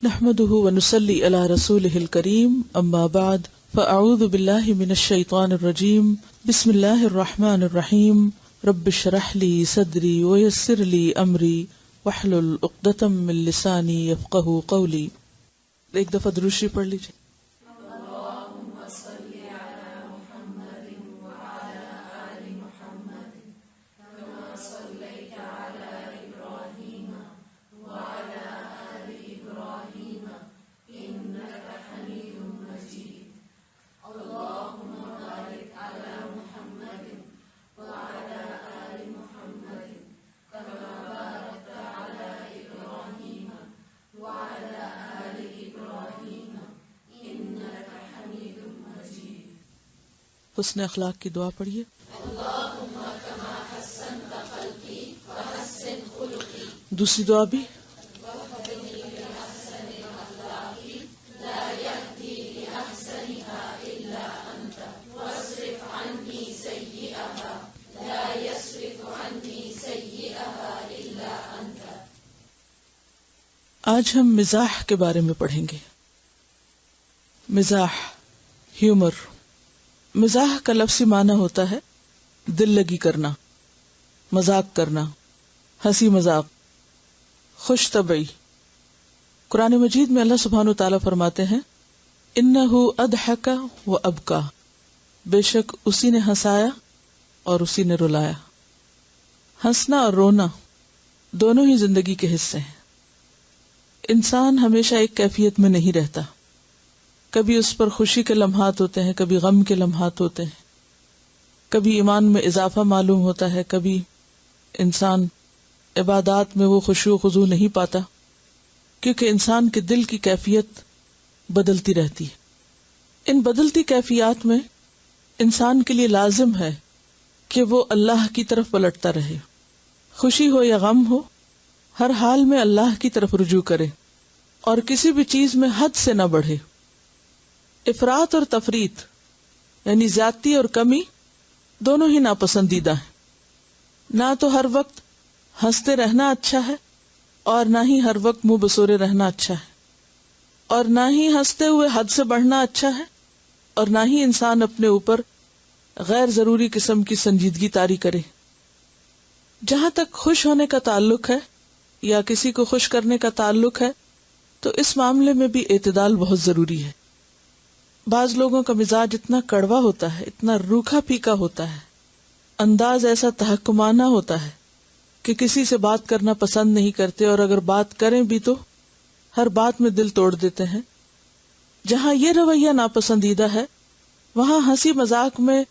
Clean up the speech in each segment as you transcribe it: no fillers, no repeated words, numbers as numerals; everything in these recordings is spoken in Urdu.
نحمده ونصلي على رسوله الكريم اما بعد فاعوذ بالله من الشيطان الرجيم بسم الله الرحمن الرحيم رب اشرح لي صدري ويسر لي امري واحلل عقدة من لساني يفقهوا قولي. ایک دفعہ درود شریف پڑھ لیجیے. حسن اخلاق کی دعا پڑھیے. دوسری دعا بھی آج ہم مزاح کے بارے میں پڑھیں گے. مزاح، ہیومر. مزاح کا لفظی معنی ہوتا ہے دل لگی کرنا، مذاق کرنا، ہنسی مذاق، خوش طبعی. قرآن مجید میں اللہ سبحانہ و تعالیٰ فرماتے ہیں انہ اضحک و ابکا، بے شک اسی نے ہنسایا اور اسی نے رلایا. ہنسنا اور رونا دونوں ہی زندگی کے حصے ہیں. انسان ہمیشہ ایک کیفیت میں نہیں رہتا. کبھی اس پر خوشی کے لمحات ہوتے ہیں، کبھی غم کے لمحات ہوتے ہیں، کبھی ایمان میں اضافہ معلوم ہوتا ہے، کبھی انسان عبادات میں وہ خشوع و خضوع نہیں پاتا، کیونکہ انسان کے دل کی کیفیت بدلتی رہتی ہے. ان بدلتی کیفیات میں انسان کے لیے لازم ہے کہ وہ اللہ کی طرف پلٹتا رہے. خوشی ہو یا غم ہو، ہر حال میں اللہ کی طرف رجوع کرے اور کسی بھی چیز میں حد سے نہ بڑھے. افراط اور تفریط یعنی زیادتی اور کمی دونوں ہی ناپسندیدہ ہیں. نہ تو ہر وقت ہنستے رہنا اچھا ہے اور نہ ہی ہر وقت منہ بسورے رہنا اچھا ہے، اور نہ ہی ہنستے ہوئے حد سے بڑھنا اچھا ہے، اور نہ ہی انسان اپنے اوپر غیر ضروری قسم کی سنجیدگی طاری کرے. جہاں تک خوش ہونے کا تعلق ہے یا کسی کو خوش کرنے کا تعلق ہے تو اس معاملے میں بھی اعتدال بہت ضروری ہے. بعض لوگوں کا مزاج اتنا کڑوا ہوتا ہے، اتنا روکھا پھیکا ہوتا ہے، انداز ایسا تحکمانہ ہوتا ہے کہ کسی سے بات کرنا پسند نہیں کرتے، اور اگر بات کریں بھی تو ہر بات میں دل توڑ دیتے ہیں. جہاں یہ رویہ ناپسندیدہ ہے وہاں ہنسی مذاق میں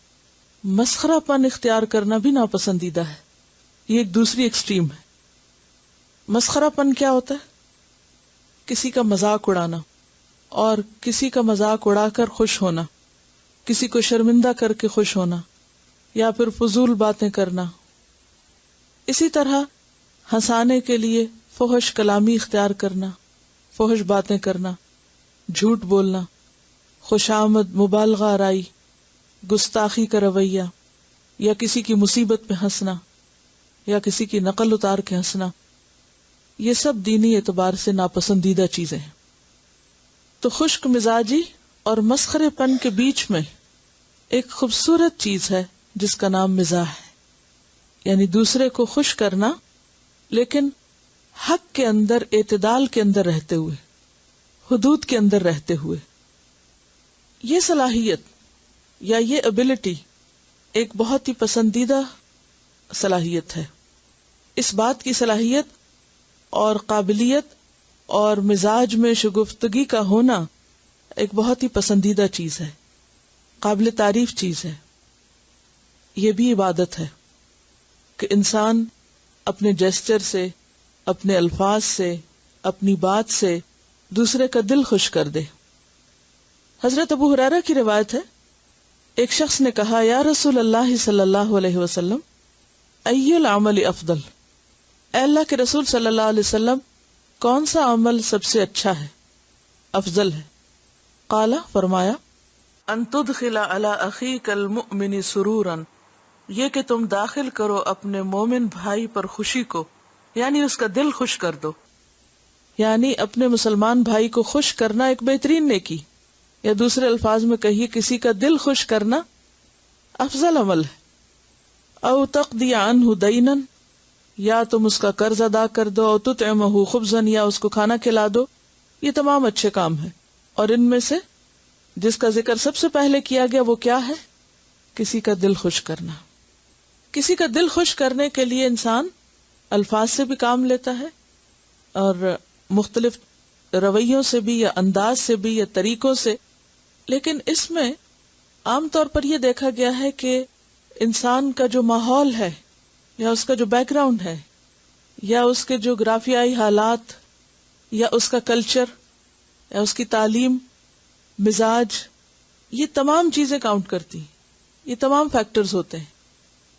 مسخرہ پن اختیار کرنا بھی ناپسندیدہ ہے. یہ ایک دوسری ایکسٹریم ہے. مسخرہ پن کیا ہوتا ہے؟ کسی کا مذاق اڑانا اور کسی کا مذاق اڑا کر خوش ہونا، کسی کو شرمندہ کر کے خوش ہونا، یا پھر فضول باتیں کرنا. اسی طرح ہنسانے کے لیے فحش کلامی اختیار کرنا، فحش باتیں کرنا، جھوٹ بولنا، خوشامد، مبالغہ آرائی، گستاخی کا رویہ، یا کسی کی مصیبت پہ ہنسنا، یا کسی کی نقل اتار کے ہنسنا، یہ سب دینی اعتبار سے ناپسندیدہ چیزیں ہیں. تو خشک مزاجی اور مسخرے پن کے بیچ میں ایک خوبصورت چیز ہے جس کا نام مزاح ہے، یعنی دوسرے کو خوش کرنا لیکن حق کے اندر، اعتدال کے اندر رہتے ہوئے، حدود کے اندر رہتے ہوئے. یہ صلاحیت یا یہ ایبلٹی ایک بہت ہی پسندیدہ صلاحیت ہے. اس بات کی صلاحیت اور قابلیت اور مزاج میں شگفتگی کا ہونا ایک بہت ہی پسندیدہ چیز ہے، قابل تعریف چیز ہے. یہ بھی عبادت ہے کہ انسان اپنے جیسچر سے، اپنے الفاظ سے، اپنی بات سے دوسرے کا دل خوش کر دے. حضرت ابو ہریرہ کی روایت ہے، ایک شخص نے کہا یا رسول اللہ صلی اللہ علیہ وسلم ای العمل افضل، اے اللہ کے رسول صلی اللہ علیہ وسلم کون سا عمل سب سے اچھا ہے، افضل ہے؟ قال، فرمایا ان تدخل علی اخیک المؤمن سرورا، یہ کہ تم داخل کرو اپنے مومن بھائی پر خوشی کو، یعنی اس کا دل خوش کر دو. یعنی اپنے مسلمان بھائی کو خوش کرنا ایک بہترین نیکی، یا دوسرے الفاظ میں کہیے کسی کا دل خوش کرنا افضل عمل ہے۔ او تقضی عنہ دینا، یا تم اس کا قرض ادا کر دو، او تطعمہ خبزا، یا اس کو کھانا کھلا دو، یہ تمام اچھے کام ہیں۔ اور ان میں سے جس کا ذکر سب سے پہلے کیا گیا وہ کیا ہے؟ کسی کا دل خوش کرنا۔ کسی کا دل خوش کرنے کے لیے انسان الفاظ سے بھی کام لیتا ہے اور مختلف رویوں سے بھی، یا انداز سے بھی، یا طریقوں سے، لیکن اس میں عام طور پر یہ دیکھا گیا ہے کہ انسان کا جو ماحول ہے، یا اس کا جو بیک گراؤنڈ ہے، یا اس کے جغرافیائی حالات، یا اس کا کلچر، یا اس کی تعلیم، مزاج، یہ تمام چیزیں کاؤنٹ کرتی ہیں، یہ تمام فیکٹرز ہوتے ہیں۔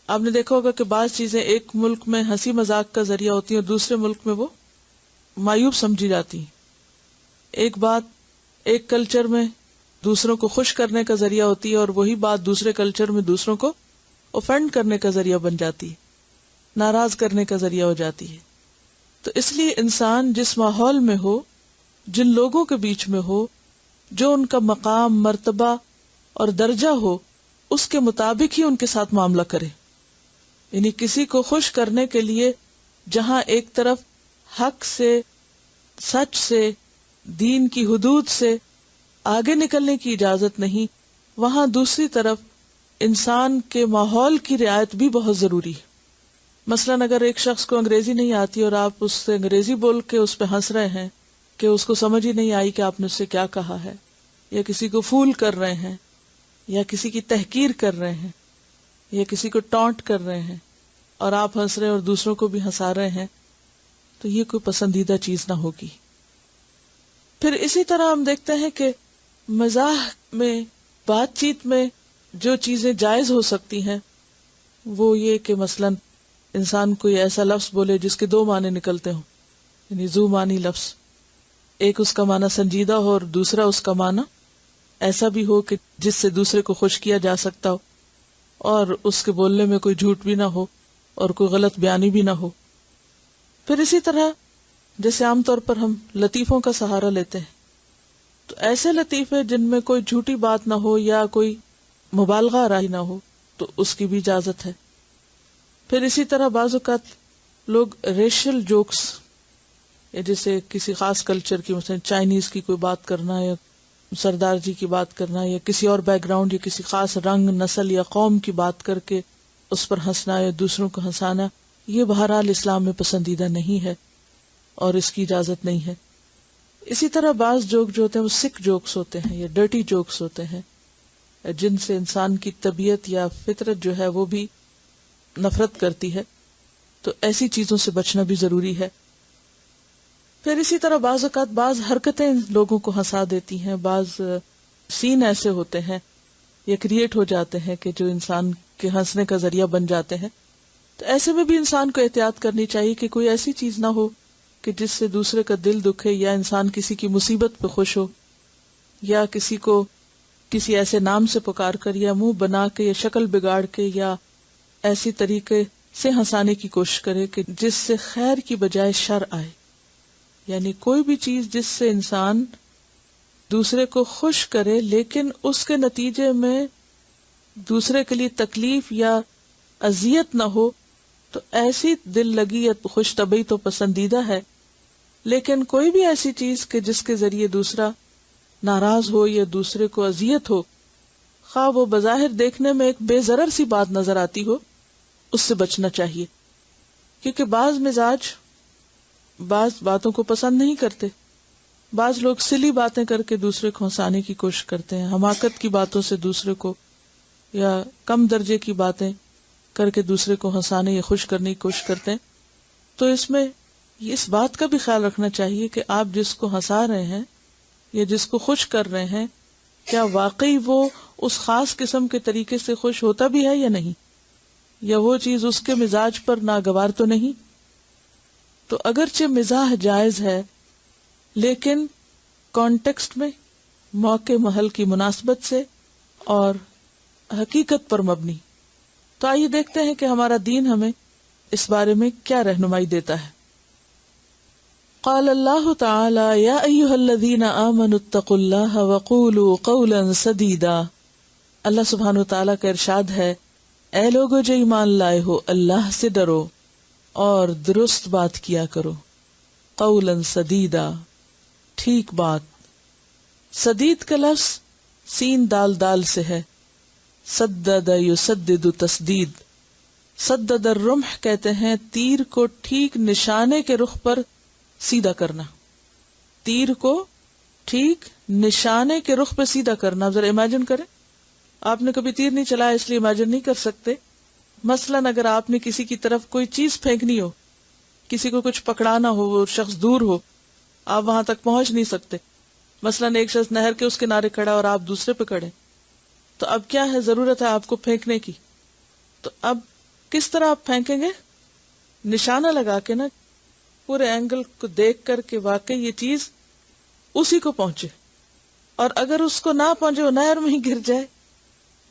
آپ نے دیکھا ہوگا کہ بعض چیزیں ایک ملک میں ہنسی مذاق کا ذریعہ ہوتی ہیں اور دوسرے ملک میں وہ معیوب سمجھی جاتی ہیں۔ ایک بات ایک کلچر میں دوسروں کو خوش کرنے کا ذریعہ ہوتی ہے، اور وہی بات دوسرے کلچر میں دوسروں کو اوفینڈ کرنے کا ذریعہ بن جاتی ہے، ناراض کرنے کا ذریعہ ہو جاتی ہے۔ تو اس لیے انسان جس ماحول میں ہو، جن لوگوں کے بیچ میں ہو، جو ان کا مقام، مرتبہ اور درجہ ہو، اس کے مطابق ہی ان کے ساتھ معاملہ کرے۔ یعنی کسی کو خوش کرنے کے لیے جہاں ایک طرف حق سے، سچ سے، دین کی حدود سے آگے نکلنے کی اجازت نہیں، وہاں دوسری طرف انسان کے ماحول کی رعایت بھی بہت ضروری ہے۔ مثلاً اگر ایک شخص کو انگریزی نہیں آتی اور آپ اس سے انگریزی بول کے اس پہ ہنس رہے ہیں کہ اس کو سمجھ ہی نہیں آئی کہ آپ نے اس سے کیا کہا ہے، یا کسی کو فول کر رہے ہیں، یا کسی کی تحقیر کر رہے ہیں، یا کسی کو ٹانٹ کر رہے ہیں، اور آپ ہنس رہے ہیں اور دوسروں کو بھی ہنسا رہے ہیں، تو یہ کوئی پسندیدہ چیز نہ ہوگی۔ پھر اسی طرح ہم دیکھتے ہیں کہ مزاح میں، بات چیت میں جو چیزیں جائز ہو سکتی ہیں وہ یہ کہ مثلاً انسان کوئی ایسا لفظ بولے جس کے دو معنی نکلتے ہوں، یعنی ذو معنی لفظ، ایک اس کا معنی سنجیدہ ہو اور دوسرا اس کا معنی ایسا بھی ہو کہ جس سے دوسرے کو خوش کیا جا سکتا ہو، اور اس کے بولنے میں کوئی جھوٹ بھی نہ ہو اور کوئی غلط بیانی بھی نہ ہو۔ پھر اسی طرح جیسے عام طور پر ہم لطیفوں کا سہارا لیتے ہیں، تو ایسے لطیفے جن میں کوئی جھوٹی بات نہ ہو یا کوئی مبالغہ آرائی نہ ہو، تو اس کی بھی اجازت ہے۔ پھر اسی طرح بعض اوقات لوگ ریشل جوکس، جیسے کسی خاص کلچر کی، مثلا چائنیز کی کوئی بات کرنا، یا سردار جی کی بات کرنا، یا کسی اور بیک گراؤنڈ یا کسی خاص رنگ، نسل یا قوم کی بات کر کے اس پر ہنسنا یا دوسروں کو ہنسانا، یہ بہرحال اسلام میں پسندیدہ نہیں ہے اور اس کی اجازت نہیں ہے۔ اسی طرح بعض جوک جو ہوتے ہیں وہ سک جوکس ہوتے ہیں یا ڈرٹی جوکس ہوتے ہیں، جن سے انسان کی طبیعت یا فطرت جو ہے وہ بھی نفرت کرتی ہے، تو ایسی چیزوں سے بچنا بھی ضروری ہے۔ پھر اسی طرح بعض اوقات بعض حرکتیں لوگوں کو ہنسا دیتی ہیں، بعض سین ایسے ہوتے ہیں یا کریٹ ہو جاتے ہیں کہ جو انسان کے ہنسنے کا ذریعہ بن جاتے ہیں، تو ایسے میں بھی انسان کو احتیاط کرنی چاہیے کہ کوئی ایسی چیز نہ ہو کہ جس سے دوسرے کا دل دکھے، یا انسان کسی کی مصیبت پہ خوش ہو، یا کسی کو کسی ایسے نام سے پکار کر یا منہ بنا کے یا شکل بگاڑ کے یا ایسی طریقے سے ہنسانے کی کوشش کرے کہ جس سے خیر کی بجائے شر آئے۔ یعنی کوئی بھی چیز جس سے انسان دوسرے کو خوش کرے لیکن اس کے نتیجے میں دوسرے کے لیے تکلیف یا اذیت نہ ہو، تو ایسی دل لگی یا خوش طبعی تو پسندیدہ ہے، لیکن کوئی بھی ایسی چیز کہ جس کے ذریعے دوسرا ناراض ہو یا دوسرے کو اذیت ہو، خواہ وہ بظاہر دیکھنے میں ایک بے ضرر سی بات نظر آتی ہو، اس سے بچنا چاہیے، کیونکہ بعض مزاج بعض باتوں کو پسند نہیں کرتے۔ بعض لوگ سلی باتیں کر کے دوسرے کو ہنسانے کی کوشش کرتے ہیں، حماقت کی باتوں سے دوسرے کو یا کم درجے کی باتیں کر کے دوسرے کو ہنسانے یا خوش کرنے کی کوشش کرتے ہیں۔ تو اس میں اس بات کا بھی خیال رکھنا چاہیے کہ آپ جس کو ہنسا رہے ہیں یا جس کو خوش کر رہے ہیں، کیا واقعی وہ اس خاص قسم کے طریقے سے خوش ہوتا بھی ہے یا نہیں، یا وہ چیز اس کے مزاج پر ناگوار تو نہیں۔ تو اگرچہ مزاح جائز ہے، لیکن کانٹیکسٹ میں، موقع محل کی مناسبت سے اور حقیقت پر مبنی۔ تو آئیے دیکھتے ہیں کہ ہمارا دین ہمیں اس بارے میں کیا رہنمائی دیتا ہے۔ قال اللہ تعالی یا ایھا الذین آمنوا اتقوا اللہ وقولوا قولا سدیدا. اللہ سبحانہ وتعالیٰ کا ارشاد ہے، اے لوگو جو ایمان لائے ہو، اللہ سے ڈرو اور درست بات کیا کرو. قولا سدیدا، ٹھیک بات. سدید کا لفظ سین دال دال سے ہے. سدد یسدد تسدید. سدد الرمح کہتے ہیں تیر کو ٹھیک نشانے کے رخ پر سیدھا کرنا. تیر کو ٹھیک نشانے کے رخ پہ سیدھا کرنا. ذرا امیجن کریں، آپ نے کبھی تیر نہیں چلایا اس لیے امیجن نہیں کر سکتے. مثلاً اگر آپ نے کسی کی طرف کوئی چیز پھینکنی ہو، کسی کو کچھ پکڑانا ہو، وہ شخص دور ہو، آپ وہاں تک پہنچ نہیں سکتے. مثلاً ایک شخص نہر کے اس کنارے کھڑا اور آپ دوسرے پہ کھڑے، تو اب کیا ہے، ضرورت ہے آپ کو پھینکنے کی. تو اب کس طرح آپ پھینکیں گے؟ نشانہ لگا کے نا، پورے اینگل کو دیکھ کر کے واقعی یہ چیز اسی کو پہنچے. اور اگر اس کو نہ پہنچے، وہ نہر میں ہی گر جائے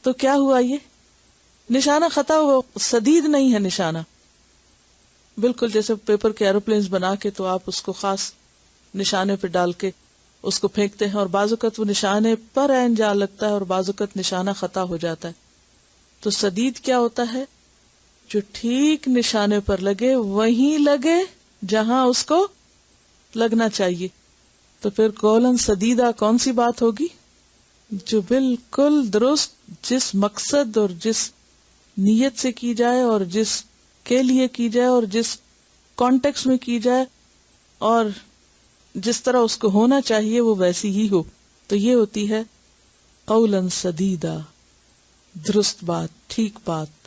تو کیا ہوا؟ یہ نشانہ خطا ہوا، سدید نہیں ہے نشانہ. بالکل جیسے پیپر کے ایروپلینز بنا کے تو آپ اس کو خاص نشانے پہ ڈال کے اس کو پھینکتے ہیں، اور بعض اوقات وہ نشانے پر عین جا لگتا ہے اور بعض اوقات نشانہ خطا ہو جاتا ہے. تو سدید کیا ہوتا ہے؟ جو ٹھیک نشانے پر لگے وہیں لگے جہاں اس کو لگنا چاہیے. تو پھر قولاً سدیدہ کون سی بات ہوگی؟ جو بالکل درست، جس مقصد اور جس نیت سے کی جائے اور جس کے لیے کی جائے اور جس کانٹیکس میں کی جائے اور جس طرح اس کو ہونا چاہیے وہ ویسی ہی ہو. تو یہ ہوتی ہے قولاً سدیدہ، درست بات، ٹھیک بات،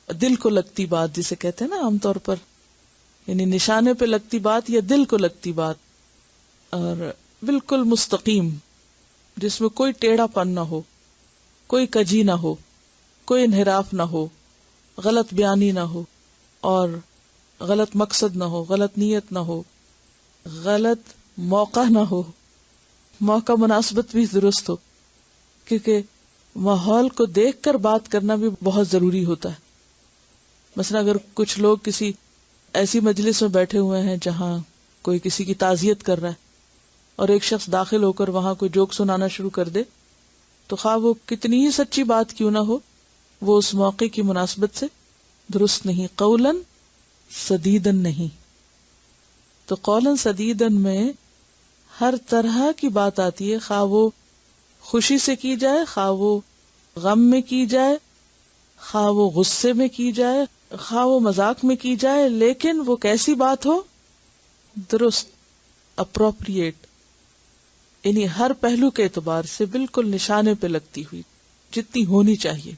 دل کو لگتی بات جسے کہتے ہیں نا عام طور پر، یعنی نشانے پہ لگتی بات یا دل کو لگتی بات، اور بالکل مستقیم، جس میں کوئی ٹیڑھا پن نہ ہو، کوئی کجی نہ ہو، کوئی انحراف نہ ہو، غلط بیانی نہ ہو، اور غلط مقصد نہ ہو، غلط نیت نہ ہو، غلط موقع نہ ہو. موقع مناسبت بھی درست ہو، کیونکہ ماحول کو دیکھ کر بات کرنا بھی بہت ضروری ہوتا ہے. مثلا اگر کچھ لوگ کسی ایسی مجلس میں بیٹھے ہوئے ہیں جہاں کوئی کسی کی تعزیت کر رہا ہے اور ایک شخص داخل ہو کر وہاں کوئی جوک سنانا شروع کر دے، تو خواہ وہ کتنی ہی سچی بات کیوں نہ ہو، وہ اس موقع کی مناسبت سے درست نہیں، قولاً سدیدن نہیں. تو قولاً سدیدن میں ہر طرح کی بات آتی ہے، خواہ وہ خوشی سے کی جائے، خواہ وہ غم میں کی جائے، خواہ وہ غصے میں کی جائے، خواہ وہ مذاق میں کی جائے، لیکن وہ کیسی بات ہو؟ درست، اپروپریٹ، یعنی ہر پہلو کے اعتبار سے بالکل نشانے پہ لگتی ہوئی، جتنی ہونی چاہیے.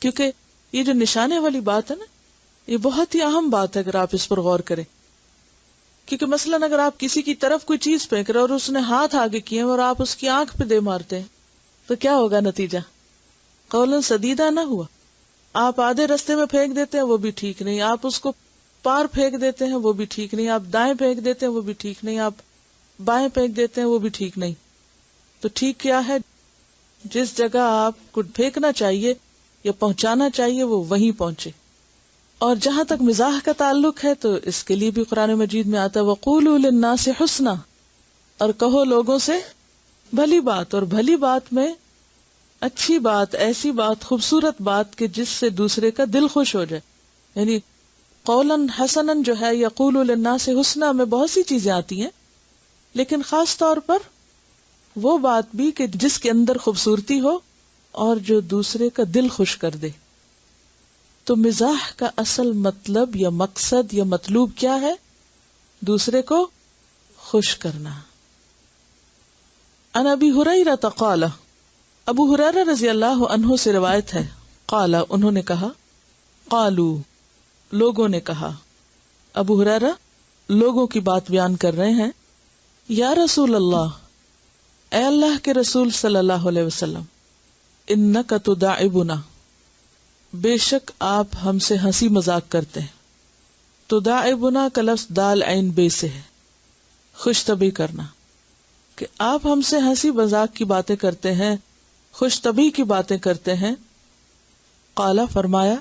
کیونکہ یہ جو نشانے والی بات ہے نا، یہ بہت ہی اہم بات ہے اگر آپ اس پر غور کریں. کیونکہ مثلاً اگر آپ کسی کی طرف کوئی چیز پھینک رہے اور اس نے ہاتھ آگے کیے اور آپ اس کی آنکھ پہ دے مارتے ہیں تو کیا ہوگا نتیجہ؟ قولاً سدیدہ نہ ہوا. آپ آدھے رستے میں پھینک دیتے ہیں وہ بھی ٹھیک نہیں، آپ اس کو پار پھینک دیتے ہیں وہ بھی ٹھیک نہیں، آپ دائیں پھینک دیتے ہیں وہ بھی ٹھیک نہیں، آپ بائیں پھینک دیتے ہیں وہ بھی ٹھیک نہیں. تو ٹھیک کیا ہے؟ جس جگہ آپ کو پھینکنا چاہیے یا پہنچانا چاہیے وہ وہیں پہنچے. اور جہاں تک مزاح کا تعلق ہے تو اس کے لیے بھی قرآن مجید میں آتا ہے وَقُولُوا لِلنَّاسِ حُسْنًا، اور کہو لوگوں سے بھلی بات. اور بھلی بات میں اچھی بات، ایسی بات، خوبصورت بات کہ جس سے دوسرے کا دل خوش ہو جائے. یعنی قولاً حسناً جو ہے، یقولوا للناس حسنا میں بہت سی چیزیں آتی ہیں، لیکن خاص طور پر وہ بات بھی کہ جس کے اندر خوبصورتی ہو اور جو دوسرے کا دل خوش کر دے. تو مزاح کا اصل مطلب یا مقصد یا مطلوب کیا ہے؟ دوسرے کو خوش کرنا. عن ابی ہریرہ قال، ابو ہریرہ رضی اللہ عنہ سے روایت ہے، قال انہوں نے کہا، قالوا لوگوں نے کہا. ابو ہریرہ لوگوں کی بات بیان کر رہے ہیں. یا رسول اللہ، اے اللہ کے رسول صلی اللہ علیہ وسلم، انک تداعبنا، بے شک آپ ہم سے ہنسی مذاق کرتے ہیں. تداعبنا کا لفظ دال عین بے سے ہے، خوش طبعی کرنا، کہ آپ ہم سے ہنسی مذاق کی باتیں کرتے ہیں، خوش طبعی کی باتیں کرتے ہیں. قال فرمایا،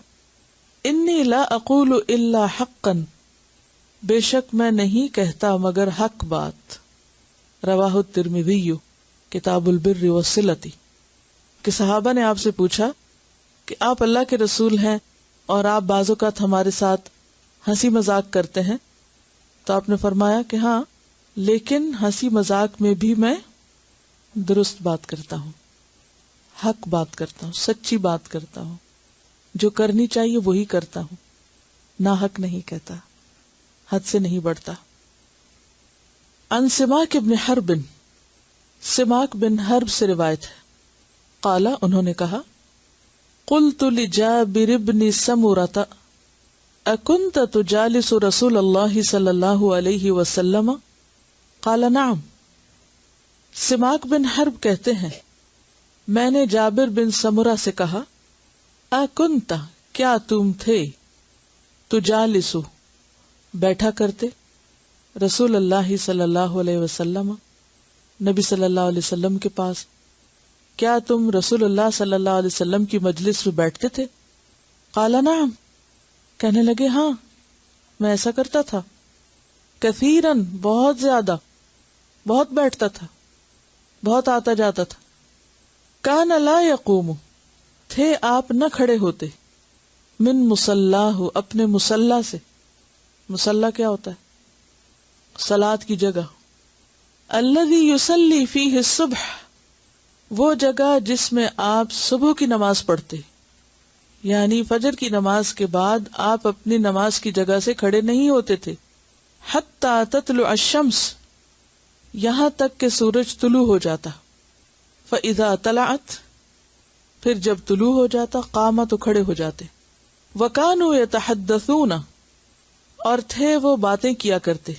انی لا اقول الا حقا، بے شک میں نہیں کہتا مگر حق بات. رواہ الترمذی کتاب البر والصلۃ. کہ صحابہ نے آپ سے پوچھا کہ آپ اللہ کے رسول ہیں اور آپ بعض اوقات ہمارے ساتھ ہنسی مذاق کرتے ہیں، تو آپ نے فرمایا کہ ہاں، لیکن ہنسی مذاق میں بھی میں درست بات کرتا ہوں، حق بات کرتا ہوں، سچی بات کرتا ہوں، جو کرنی چاہیے وہی کرتا ہوں، ناحق نہیں کہتا، حد سے نہیں بڑھتا. عن سماک ابن حرب، سماک بن حرب سے روایت ہے، قال انہوں نے کہا قلت لجابر بن سمرۃ اکنت تجالس رسول اللہ صلی اللہ علیہ وسلم؟ قال نعم. سماک بن حرب کہتے ہیں میں نے جابر بن سمرہ سے کہا اکنت کیا تم تھے، تجالسو بیٹھا کرتے، رسول اللہ صلی اللہ علیہ وسلم نبی صلی اللہ علیہ وسلم کے پاس، کیا تم رسول اللہ صلی اللہ علیہ وسلم کی مجلس میں بیٹھتے تھے؟ قال نعم، کہنے لگے ہاں میں ایسا کرتا تھا، کثیرن بہت زیادہ، بہت بیٹھتا تھا، بہت آتا جاتا تھا. کان لا یقوم، تھے آپ نہ کھڑے ہوتے، من مصلاہ، اپنے مصلا سے. مصلا کیا ہوتا ہے؟ صلاۃ کی جگہ. الذی یصلی فیہ الصبح، وہ جگہ جس میں آپ صبح کی نماز پڑھتے، یعنی فجر کی نماز کے بعد آپ اپنی نماز کی جگہ سے کھڑے نہیں ہوتے تھے. حتی تطلع الشمس، یہاں تک کہ سورج طلوع ہو جاتا. فاذا طلعت، پھر جب طلوع ہو جاتا، قام تو کھڑے ہو جاتے. وکانوا یتحدثون، اور تھے وہ باتیں کیا کرتے.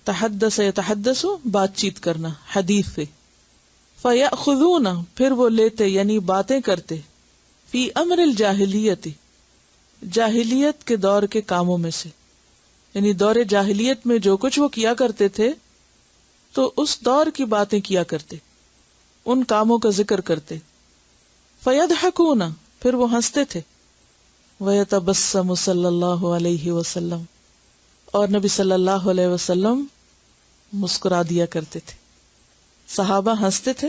تحدث یتحدث، بات چیت کرنا، حدیث سے. فیأخذون، پھر وہ لیتے یعنی باتیں کرتے، فی امر الجاہلیت، جاہلیت کے دور کے کاموں میں سے، یعنی دور جاہلیت میں جو کچھ وہ کیا کرتے تھے تو اس دور کی باتیں کیا کرتے، ان کاموں کا ذکر کرتے. فیضحکون، پھر وہ ہنستے تھے. ویتبسم صلی اللہ علیہ وسلم، اور نبی صلی اللہ علیہ وسلم مسکرا دیا کرتے تھے. صحابہ ہنستے تھے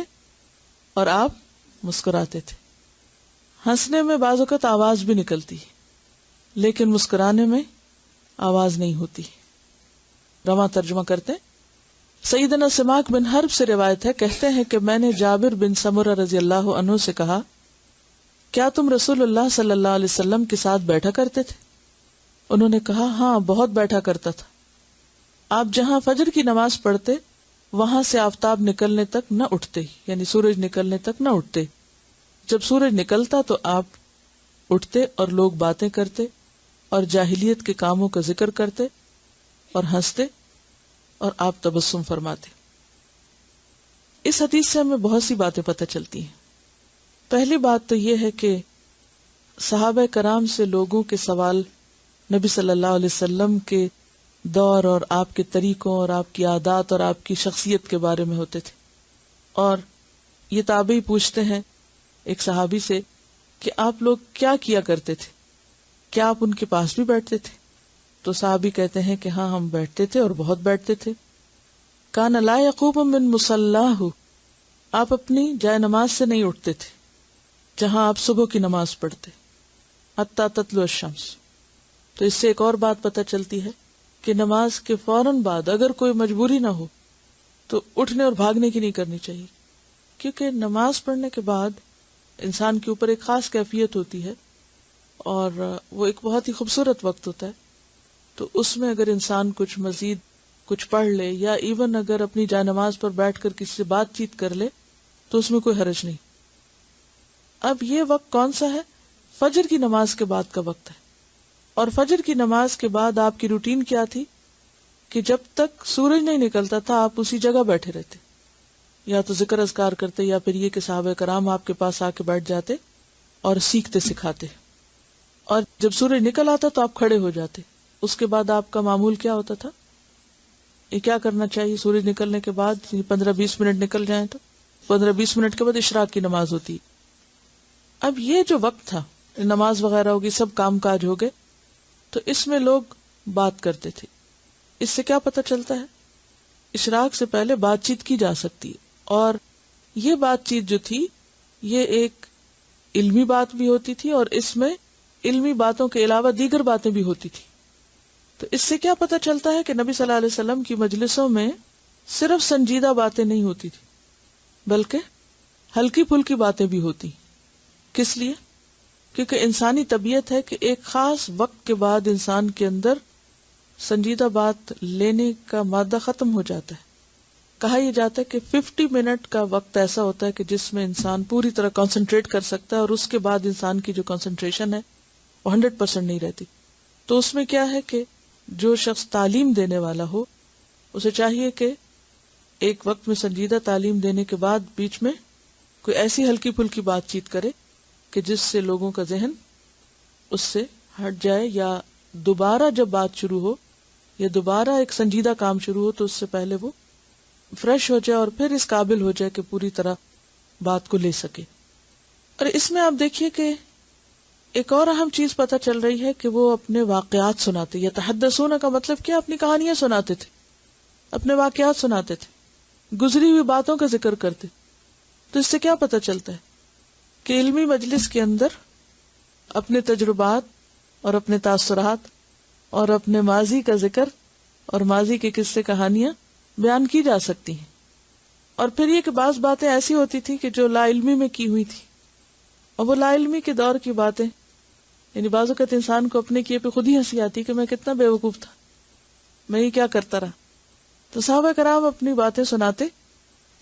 اور آپ مسکراتے تھے. ہنسنے میں بعض اوقات آواز بھی نکلتی ہے لیکن مسکرانے میں آواز نہیں ہوتی. رواں ترجمہ کرتے ہیں. سیدنا سماک بن حرب سے روایت ہے، کہتے ہیں کہ میں نے جابر بن سمرہ رضی اللہ عنہ سے کہا کیا تم رسول اللہ صلی اللہ علیہ وسلم کے ساتھ بیٹھا کرتے تھے؟ انہوں نے کہا ہاں بہت بیٹھا کرتا تھا. آپ جہاں فجر کی نماز پڑھتے وہاں سے آفتاب نکلنے تک نہ اٹھتے، یعنی سورج نکلنے تک نہ اٹھتے. جب سورج نکلتا تو آپ اٹھتے اور لوگ باتیں کرتے اور جاہلیت کے کاموں کا ذکر کرتے اور ہنستے اور آپ تبسم فرماتے. اس حدیث سے ہمیں بہت سی باتیں پتہ چلتی ہیں. پہلی بات تو یہ ہے کہ صحابہ کرام سے لوگوں کے سوال نبی صلی اللہ علیہ وسلم کے دور اور آپ کے طریقوں اور آپ کی عادات اور آپ کی شخصیت کے بارے میں ہوتے تھے. اور یہ تابعی پوچھتے ہیں ایک صحابی سے کہ آپ لوگ کیا کیا کرتے تھے، کیا آپ ان کے پاس بھی بیٹھتے تھے؟ تو صحابی کہتے ہیں کہ ہاں ہم بیٹھتے تھے اور بہت بیٹھتے تھے. کان لا یقوم من مصلاہ، آپ اپنی جائے نماز سے نہیں اٹھتے تھے جہاں آپ صبح کی نماز پڑھتے، حتی تطلع الشمس. تو اس سے ایک اور بات پتہ چلتی ہے کہ نماز کے فوراً بعد اگر کوئی مجبوری نہ ہو تو اٹھنے اور بھاگنے کی نہیں کرنی چاہیے، کیونکہ نماز پڑھنے کے بعد انسان کے اوپر ایک خاص کیفیت ہوتی ہے اور وہ ایک بہت ہی خوبصورت وقت ہوتا ہے. تو اس میں اگر انسان کچھ مزید کچھ پڑھ لے یا ایون اگر اپنی جائے نماز پر بیٹھ کر کسی سے بات چیت کر لے تو اس میں کوئی حرج نہیں. اب یہ وقت کون سا ہے؟ فجر کی نماز کے بعد کا وقت ہے. اور فجر کی نماز کے بعد آپ کی روٹین کیا تھی کہ جب تک سورج نہیں نکلتا تھا آپ اسی جگہ بیٹھے رہتے، یا تو ذکر اذکار کرتے یا پھر یہ کہ صحابہ کرام آپ کے پاس آ کے بیٹھ جاتے اور سیکھتے سکھاتے. اور جب سورج نکل آتا تو آپ کھڑے ہو جاتے. اس کے بعد آپ کا معمول کیا ہوتا تھا؟ یہ کیا کرنا چاہیے؟ سورج نکلنے کے بعد 15-20 منٹ نکل جائیں تو 15-20 منٹ کے بعد اشراق کی نماز ہوتی. اب یہ جو وقت تھا نماز وغیرہ ہوگی، سب کام کاج ہو گئے، تو اس میں لوگ بات کرتے تھے. اس سے کیا پتہ چلتا ہے؟ اشراق سے پہلے بات چیت کی جا سکتی ہے، اور یہ بات چیت جو تھی یہ ایک علمی بات بھی ہوتی تھی، اور اس میں علمی باتوں کے علاوہ دیگر باتیں بھی ہوتی تھی۔ تو اس سے کیا پتہ چلتا ہے کہ نبی صلی اللہ علیہ وسلم کی مجلسوں میں صرف سنجیدہ باتیں نہیں ہوتی تھی، بلکہ ہلکی پھلکی باتیں بھی ہوتی۔ کس لیے؟ کیونکہ انسانی طبیعت ہے کہ ایک خاص وقت کے بعد انسان کے اندر سنجیدہ بات لینے کا مادہ ختم ہو جاتا ہے۔ کہا یہ جاتا ہے کہ 50 منٹ کا وقت ایسا ہوتا ہے کہ جس میں انسان پوری طرح کنسنٹریٹ کر سکتا ہے، اور اس کے بعد انسان کی جو کنسنٹریشن ہے وہ 100% نہیں رہتی۔ تو اس میں کیا ہے کہ جو شخص تعلیم دینے والا ہو اسے چاہیے کہ ایک وقت میں سنجیدہ تعلیم دینے کے بعد بیچ میں کوئی ایسی ہلکی پھلکی بات چیت کرے کہ جس سے لوگوں کا ذہن اس سے ہٹ جائے، یا دوبارہ جب بات شروع ہو یا دوبارہ ایک سنجیدہ کام شروع ہو تو اس سے پہلے وہ فریش ہو جائے اور پھر اس قابل ہو جائے کہ پوری طرح بات کو لے سکے۔ اور اس میں آپ دیکھیے کہ ایک اور اہم چیز پتہ چل رہی ہے کہ وہ اپنے واقعات سناتے، یتحدثون کا مطلب کیا؟ اپنی کہانیاں سناتے تھے، اپنے واقعات سناتے تھے، گزری ہوئی باتوں کا ذکر کرتے۔ تو اس سے کیا پتہ چلتا ہے کہ علمی مجلس کے اندر اپنے تجربات اور اپنے تاثرات اور اپنے ماضی کا ذکر اور ماضی کے قصے کہانیاں بیان کی جا سکتی ہیں۔ اور پھر یہ کہ بعض باتیں ایسی ہوتی تھی کہ جو لا علمی میں کی ہوئی تھی، اور وہ لا علمی کے دور کی باتیں، یعنی بعض اوقات انسان کو اپنے کیے پہ خود ہی ہنسی آتی کہ میں کتنا بے وقوف تھا، میں یہ کیا کرتا رہا۔ تو صحابہ کرام اپنی باتیں سناتے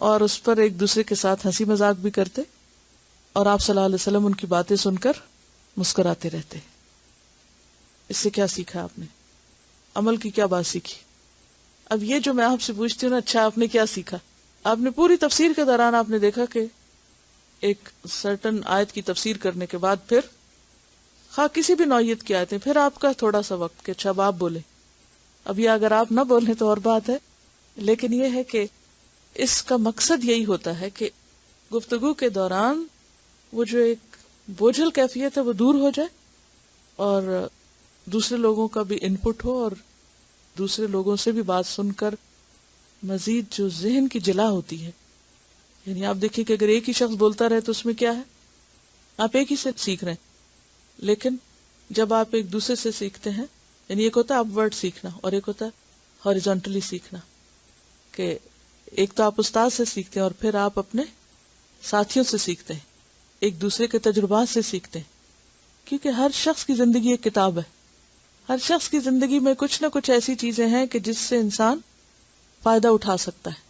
اور اس پر ایک دوسرے کے ساتھ ہنسی مذاق بھی کرتے، اور آپ صلی اللہ علیہ وسلم ان کی باتیں سن کر مسکراتے رہتے۔ اس سے کیا سیکھا آپ نے؟ عمل کی کیا بات سیکھی؟ اب یہ جو میں آپ سے پوچھتی ہوں نا، اچھا آپ نے کیا سیکھا؟ آپ نے پوری تفسیر کے دوران آپ نے دیکھا کہ ایک سرٹن آیت کی تفسیر کرنے کے بعد پھر خواہ کسی بھی نوعیت کی آیتیں، پھر آپ کا تھوڑا سا وقت کہ اچھا اب آپ بولیں۔ اب یہ اگر آپ نہ بولیں تو اور بات ہے، لیکن یہ ہے کہ اس کا مقصد یہی ہوتا ہے کہ گفتگو کے دوران وہ جو ایک بوجھل کیفیت ہے وہ دور ہو جائے، اور دوسرے لوگوں کا بھی انپٹ ہو، اور دوسرے لوگوں سے بھی بات سن کر مزید جو ذہن کی جلا ہوتی ہے۔ یعنی آپ دیکھیں کہ اگر ایک ہی شخص بولتا رہے تو اس میں کیا ہے؟ آپ ایک ہی سے سیکھ رہے ہیں، لیکن جب آپ ایک دوسرے سے سیکھتے ہیں، یعنی ایک ہوتا ہے اپ ورڈ سیکھنا اور ایک ہوتا ہے ہاریزونٹلی سیکھنا، کہ ایک تو آپ استاد سے سیکھتے ہیں اور پھر آپ اپنے ساتھیوں سے سیکھتے ہیں، ایک دوسرے کے تجربات سے سیکھتے ہیں، کیونکہ ہر شخص کی زندگی ایک کتاب ہے۔ ہر شخص کی زندگی میں کچھ نہ کچھ ایسی چیزیں ہیں کہ جس سے انسان فائدہ اٹھا سکتا ہے۔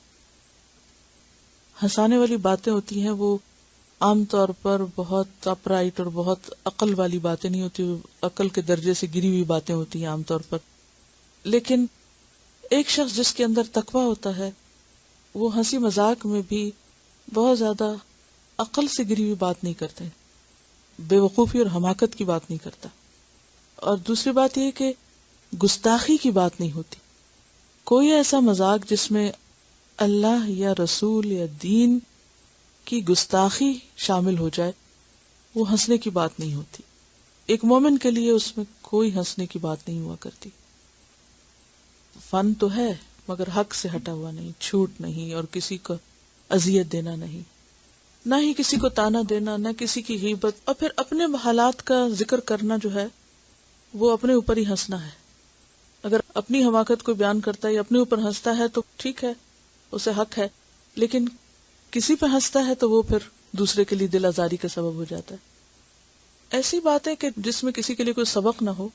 ہنسانے والی باتیں ہوتی ہیں وہ عام طور پر بہت اپ رائٹ اور بہت عقل والی باتیں نہیں ہوتی، عقل کے درجے سے گری ہوئی باتیں ہوتی ہیں عام طور پر، لیکن ایک شخص جس کے اندر تقویٰ ہوتا ہے وہ ہنسی مذاق میں بھی بہت زیادہ عقل سے گری ہوئی بات نہیں کرتے، بے وقوفی اور حماقت کی بات نہیں کرتا۔ اور دوسری بات یہ کہ گستاخی کی بات نہیں ہوتی، کوئی ایسا مذاق جس میں اللہ یا رسول یا دین کی گستاخی شامل ہو جائے وہ ہنسنے کی بات نہیں ہوتی۔ ایک مومن کے لیے اس میں کوئی ہنسنے کی بات نہیں ہوا کرتی۔ فن تو ہے مگر حق سے ہٹا ہوا نہیں، چھوٹ نہیں، اور کسی کو اذیت دینا نہیں، نہ ہی کسی کو تانا دینا، نہ کسی کی غیبت، اور پھر اپنے حالات کا ذکر کرنا جو ہے وہ اپنے اوپر ہی ہنسنا ہے۔ اگر اپنی حماقت کو بیان کرتا ہے یا اپنے اوپر ہنستا ہے تو ٹھیک ہے، اسے حق ہے، لیکن کسی پہ ہنستا ہے تو وہ پھر دوسرے کے لیے دل آزاری کا سبب ہو جاتا ہے۔ ایسی باتیں کہ جس میں کسی کے لیے کوئی سبق نہ ہو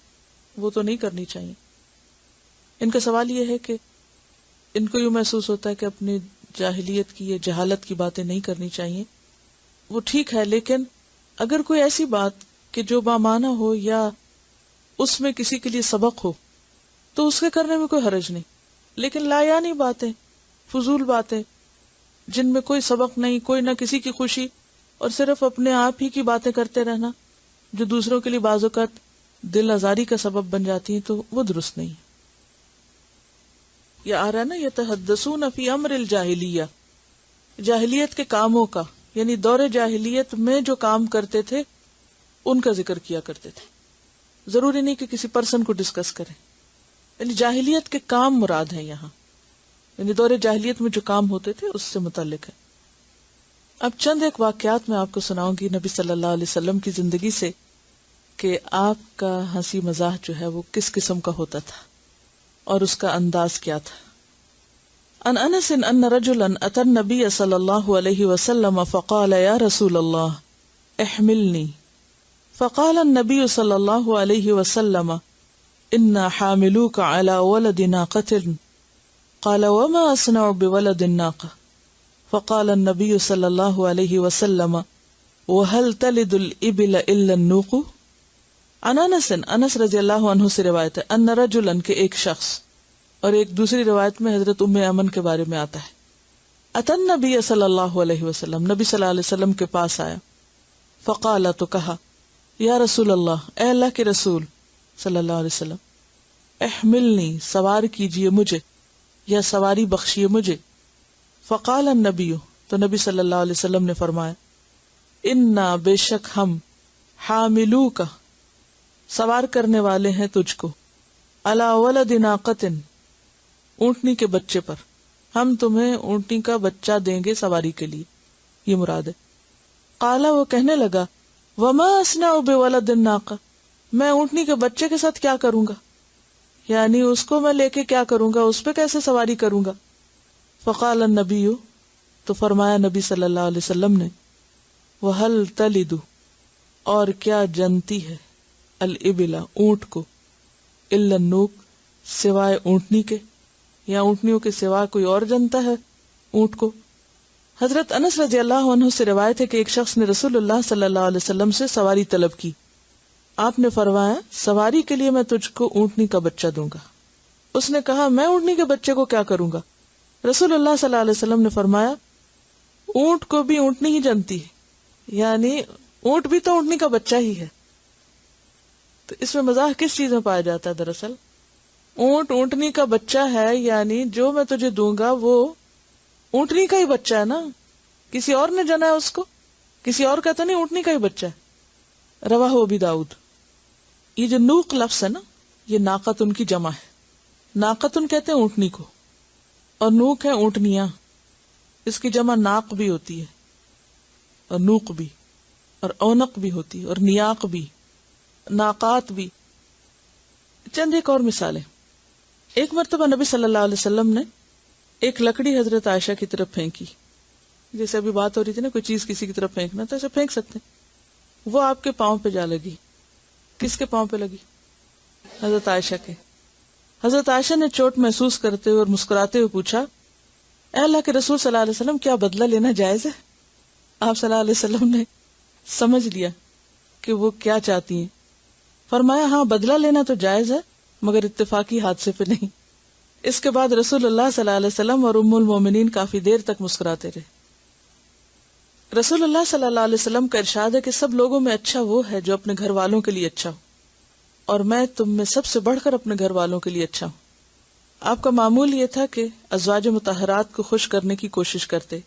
وہ تو نہیں کرنی چاہیے۔ ان کا سوال یہ ہے کہ ان کو یوں محسوس ہوتا ہے کہ اپنی جاہلیت کی یا جہالت کی باتیں نہیں کرنی چاہیے، وہ ٹھیک ہے، لیکن اگر کوئی ایسی بات کہ جو بامعنی ہو یا اس میں کسی کے لیے سبق ہو تو اس کے کرنے میں کوئی حرج نہیں، لیکن لا یعنی باتیں، فضول باتیں جن میں کوئی سبق نہیں، کوئی نہ کسی کی خوشی، اور صرف اپنے آپ ہی کی باتیں کرتے رہنا جو دوسروں کے لیے بعض اوقات دل آزاری کا سبب بن جاتی ہیں، تو وہ درست نہیں۔ یہ آ رہا ہے نا، یتحدثون فی امر الجاہلیہ، جاہلیت کے کاموں کا، یعنی دور جاہلیت میں جو کام کرتے تھے ان کا ذکر کیا کرتے تھے۔ ضروری نہیں کہ کسی پرسن کو ڈسکس کریں، یعنی جاہلیت کے کام مراد ہیں یہاں، یعنی دور جاہلیت میں جو کام ہوتے تھے اس سے متعلق ہے۔ اب چند ایک واقعات میں آپ کو سناؤں گی نبی صلی اللہ علیہ وسلم کی زندگی سے کہ آپ کا ہنسی مزاح جو ہے وہ کس قسم کا ہوتا تھا اور اس کا انداز کیا تھا۔ عن انس ان رجلا اتى النبي صلی اللہ علیہ وسلم فقال یا رسول اللہ احملنی، فقال النبي صلی اللہ علیہ وسلم انا حاملوك على ولد ناقة، قال وما اصنع بولد الناقة، فقال النبي صلی اللہ علیہ وسلم وهل تلد الابل الا النوق۔ عن انس رضی اللہ عنہ سے روایت ہے ان رجلا کہ ایک شخص، اور ایک دوسری روایت میں حضرت ام ایمن کے بارے میں آتا ہے، اتن نبی صلی اللہ علیہ وسلم، نبی صلی اللہ علیہ وسلم کے پاس آیا، فقال تو کہا یا رسول اللہ، اے اللہ کے رسول صلی اللہ علیہ وسلم، احملنی سوار کیجئے مجھے یا سواری بخشیے مجھے۔ فقال النبی، تو نبی صلی اللہ علیہ وسلم نے فرمایا، انا بے شک ہم، حاملو کا سوار کرنے والے ہیں تجھ کو، علی ولد ناقۃ اونٹنی کے بچے پر، ہم تمہیں اونٹنی کا بچہ دیں گے سواری کے لیے، یہ مراد ہے۔ قالا وہ کہنے لگا وما اصنع بولد الناقہ، میں اونٹنی کے بچے کے ساتھ کیا کروں گا، یعنی اس کو میں لے کے کیا کروں گا، اس پہ کیسے سواری کروں گا۔ فقال النبی، تو فرمایا نبی صلی اللہ علیہ وسلم نے، وہل تلد، اور کیا جنتی ہے، الابل اونٹ کو، الا النوق سوائے اونٹنی کے، یا اونٹنیوں کے سوا کوئی اور جنتا ہے اونٹ کو۔ حضرت انس رضی اللہ عنہ سے روایت ہے کہ ایک شخص نے رسول اللہ صلی اللہ علیہ وسلم سے سواری طلب کی، آپ نے فرمایا سواری کے لیے میں تجھ کو اونٹنی کا بچہ دوں گا۔ اس نے کہا میں اونٹنی کے بچے کو کیا کروں گا؟ رسول اللہ صلی اللہ علیہ وسلم نے فرمایا اونٹ کو بھی اونٹنی ہی جنتی ہے، یعنی اونٹ بھی تو اونٹنی کا بچہ ہی ہے۔ تو اس میں مزاح کس چیز میں پایا جاتا ہے؟ دراصل اونٹ اونٹنی کا بچہ ہے، یعنی جو میں تجھے دوں گا وہ اونٹنی کا ہی بچہ ہے نا، کسی اور نے جنا ہے اس کو، کسی اور کا تو نہیں، اونٹنی کا ہی بچہ ہے۔ رواہ ابی داؤد۔ یہ جو نوق لفظ ہے نا، یہ ناقتن کی جمع ہے، ناقتن کہتے ہیں اونٹنی کو، اور نوق ہے اونٹنیاں، اس کی جمع ناق بھی ہوتی ہے اور نوق بھی، اور اونق بھی ہوتی ہے، اور نیاق بھی، ناقات بھی۔ چند ایک اور مثالیں۔ ایک مرتبہ نبی صلی اللہ علیہ وسلم نے ایک لکڑی حضرت عائشہ کی طرف پھینکی، جیسے ابھی بات ہو رہی تھی نا، کوئی چیز کسی کی طرف پھینکنا تو ایسے پھینک سکتے ہیں، وہ آپ کے پاؤں پہ جا لگی۔ کس کے پاؤں پہ لگی؟ حضرت عائشہ کے۔ حضرت عائشہ نے چوٹ محسوس کرتے ہوئے اور مسکراتے ہوئے پوچھا، اے اللہ کے رسول صلی اللہ علیہ وسلم، کیا بدلہ لینا جائز ہے؟ آپ صلی اللہ علیہ وسلم نے سمجھ لیا کہ وہ کیا چاہتی ہیں، فرمایا ہاں بدلہ لینا تو جائز ہے، مگر اتفاقی حادثے پہ نہیں۔ اس کے بعد رسول اللہ صلی اللہ علیہ وسلم اور ام المومنین کافی دیر تک مسکراتے رہے۔ رسول اللہ صلی اللہ علیہ وسلم کا ارشاد ہے کہ سب لوگوں میں اچھا وہ ہے جو اپنے گھر والوں کے لیے اچھا ہو، اور میں تم میں سب سے بڑھ کر اپنے گھر والوں کے لیے اچھا ہوں۔ آپ کا معمول یہ تھا کہ ازواج مطہرات کو خوش کرنے کی کوشش کرتے۔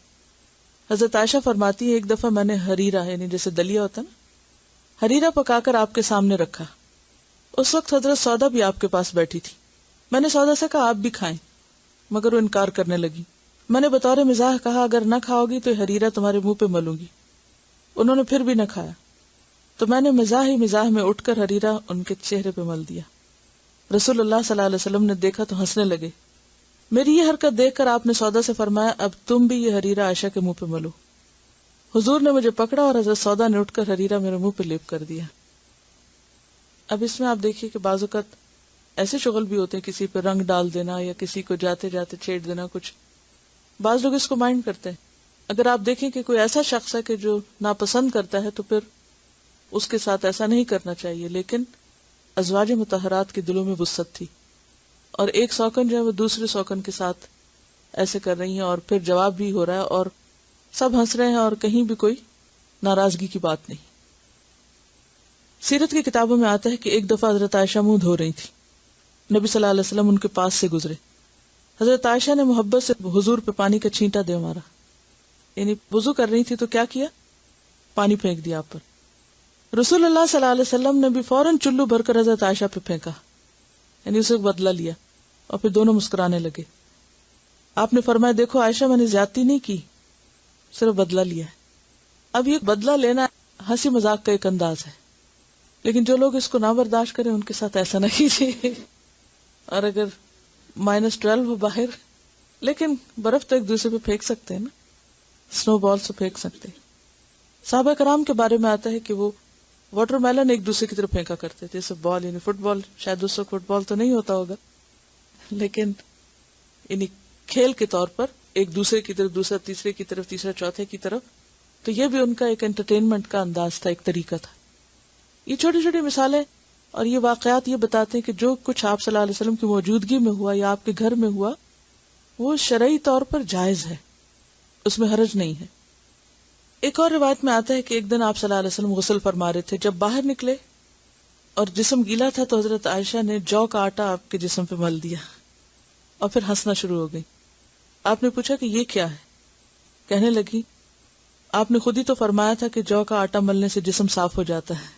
حضرت عائشہ فرماتی ہے ایک دفعہ میں نے حریرہ، یعنی جیسے دلیا ہوتا نا، حریرہ پکا کر آپ کے سامنے رکھا۔ اس وقت حضرت سودا بھی آپ کے پاس بیٹھی تھی۔ میں نے سودا سے کہا آپ بھی کھائیں، مگر وہ انکار کرنے لگی۔ میں نے بطور مزاح کہا اگر نہ کھاؤ گی تو حریرہ تمہارے منہ پہ ملوں گی۔ انہوں نے پھر بھی نہ کھایا، تو میں نے مزاح میں اٹھ کر حریرہ ان کے چہرے پہ مل دیا۔ رسول اللہ صلی اللہ علیہ وسلم نے دیکھا تو ہنسنے لگے۔ میری یہ حرکت دیکھ کر آپ نے سودا سے فرمایا اب تم بھی یہ حریرہ عائشہ کے منہ پہ ملو۔ حضور نے مجھے پکڑا اور حضرت سودا نے اٹھ کر حریرہ میرے منہ پہ لیپ کر دیا۔ اب اس میں آپ دیکھیے کہ بعض اوقات ایسے شغل بھی ہوتے ہیں، کسی پہ رنگ ڈال دینا یا کسی کو جاتے جاتے چھیڑ دینا، کچھ بعض لوگ اس کو مائنڈ کرتے ہیں۔ اگر آپ دیکھیں کہ کوئی ایسا شخص ہے کہ جو ناپسند کرتا ہے تو پھر اس کے ساتھ ایسا نہیں کرنا چاہیے، لیکن ازواج مطہرات کے دلوں میں وسعت تھی، اور ایک سوکن جو ہے وہ دوسرے سوکن کے ساتھ ایسے کر رہی ہیں، اور پھر جواب بھی ہو رہا ہے اور سب ہنس رہے ہیں اور کہیں بھی کوئی ناراضگی کی بات نہیں۔ سیرت کی کتابوں میں آتا ہے کہ ایک دفعہ حضرت عائشہ منہ دھو رہی تھی، نبی صلی اللہ علیہ وسلم ان کے پاس سے گزرے۔ حضرت عائشہ نے محبت سے حضور پہ پانی کا چھینٹا دے مارا، یعنی وضو کر رہی تھی تو کیا کیا، پانی پھینک دیا آپ پر۔ رسول اللہ صلی اللہ علیہ وسلم نے بھی فوراً چلو بھر کر حضرت عائشہ پہ پھینکا۔ یعنی اسے بدلہ لیا اور پھر دونوں مسکرانے لگے. آپ نے فرمایا دیکھو عائشہ میں نے زیادتی نہیں کی، صرف بدلہ لیا ہے. اب یہ بدلہ لینا ہنسی مذاق کا ایک انداز ہے، لیکن جو لوگ اس کو نہ برداشت کریں ان کے ساتھ ایسا نہ کیجیے. اور اگر -12 ہو باہر، لیکن برف تو ایک دوسرے پہ پھینک سکتے ہیں نا، سنو بال سے پھینک سکتے ہیں. صحابہ کرام کے بارے میں آتا ہے کہ وہ واٹر میلن ایک دوسرے کی طرف پھینکا کرتے تھے. جیسے بال یعنی فٹ بال، شاید اس وقت فٹ بال تو نہیں ہوتا ہوگا، لیکن یعنی کھیل کے طور پر ایک دوسرے کی طرف، دوسرا تیسرے کی طرف، تیسرا چوتھے کی طرف. تو یہ بھی ان کا ایک انٹرٹینمنٹ کا انداز تھا، ایک طریقہ تھا. یہ چھوٹی چھوٹی مثالیں اور یہ واقعات یہ بتاتے ہیں کہ جو کچھ آپ صلی اللہ علیہ وسلم کی موجودگی میں ہوا یا آپ کے گھر میں ہوا وہ شرعی طور پر جائز ہے، اس میں حرج نہیں ہے. ایک اور روایت میں آتا ہے کہ ایک دن آپ صلی اللہ علیہ وسلم غسل فرما رہے تھے. جب باہر نکلے اور جسم گیلا تھا تو حضرت عائشہ نے جو کا آٹا آپ کے جسم پہ مل دیا اور پھر ہنسنا شروع ہو گئی. آپ نے پوچھا کہ یہ کیا ہے؟ کہنے لگی آپ نے خود ہی تو فرمایا تھا کہ جو کا آٹا ملنے سے جسم صاف ہو جاتا ہے.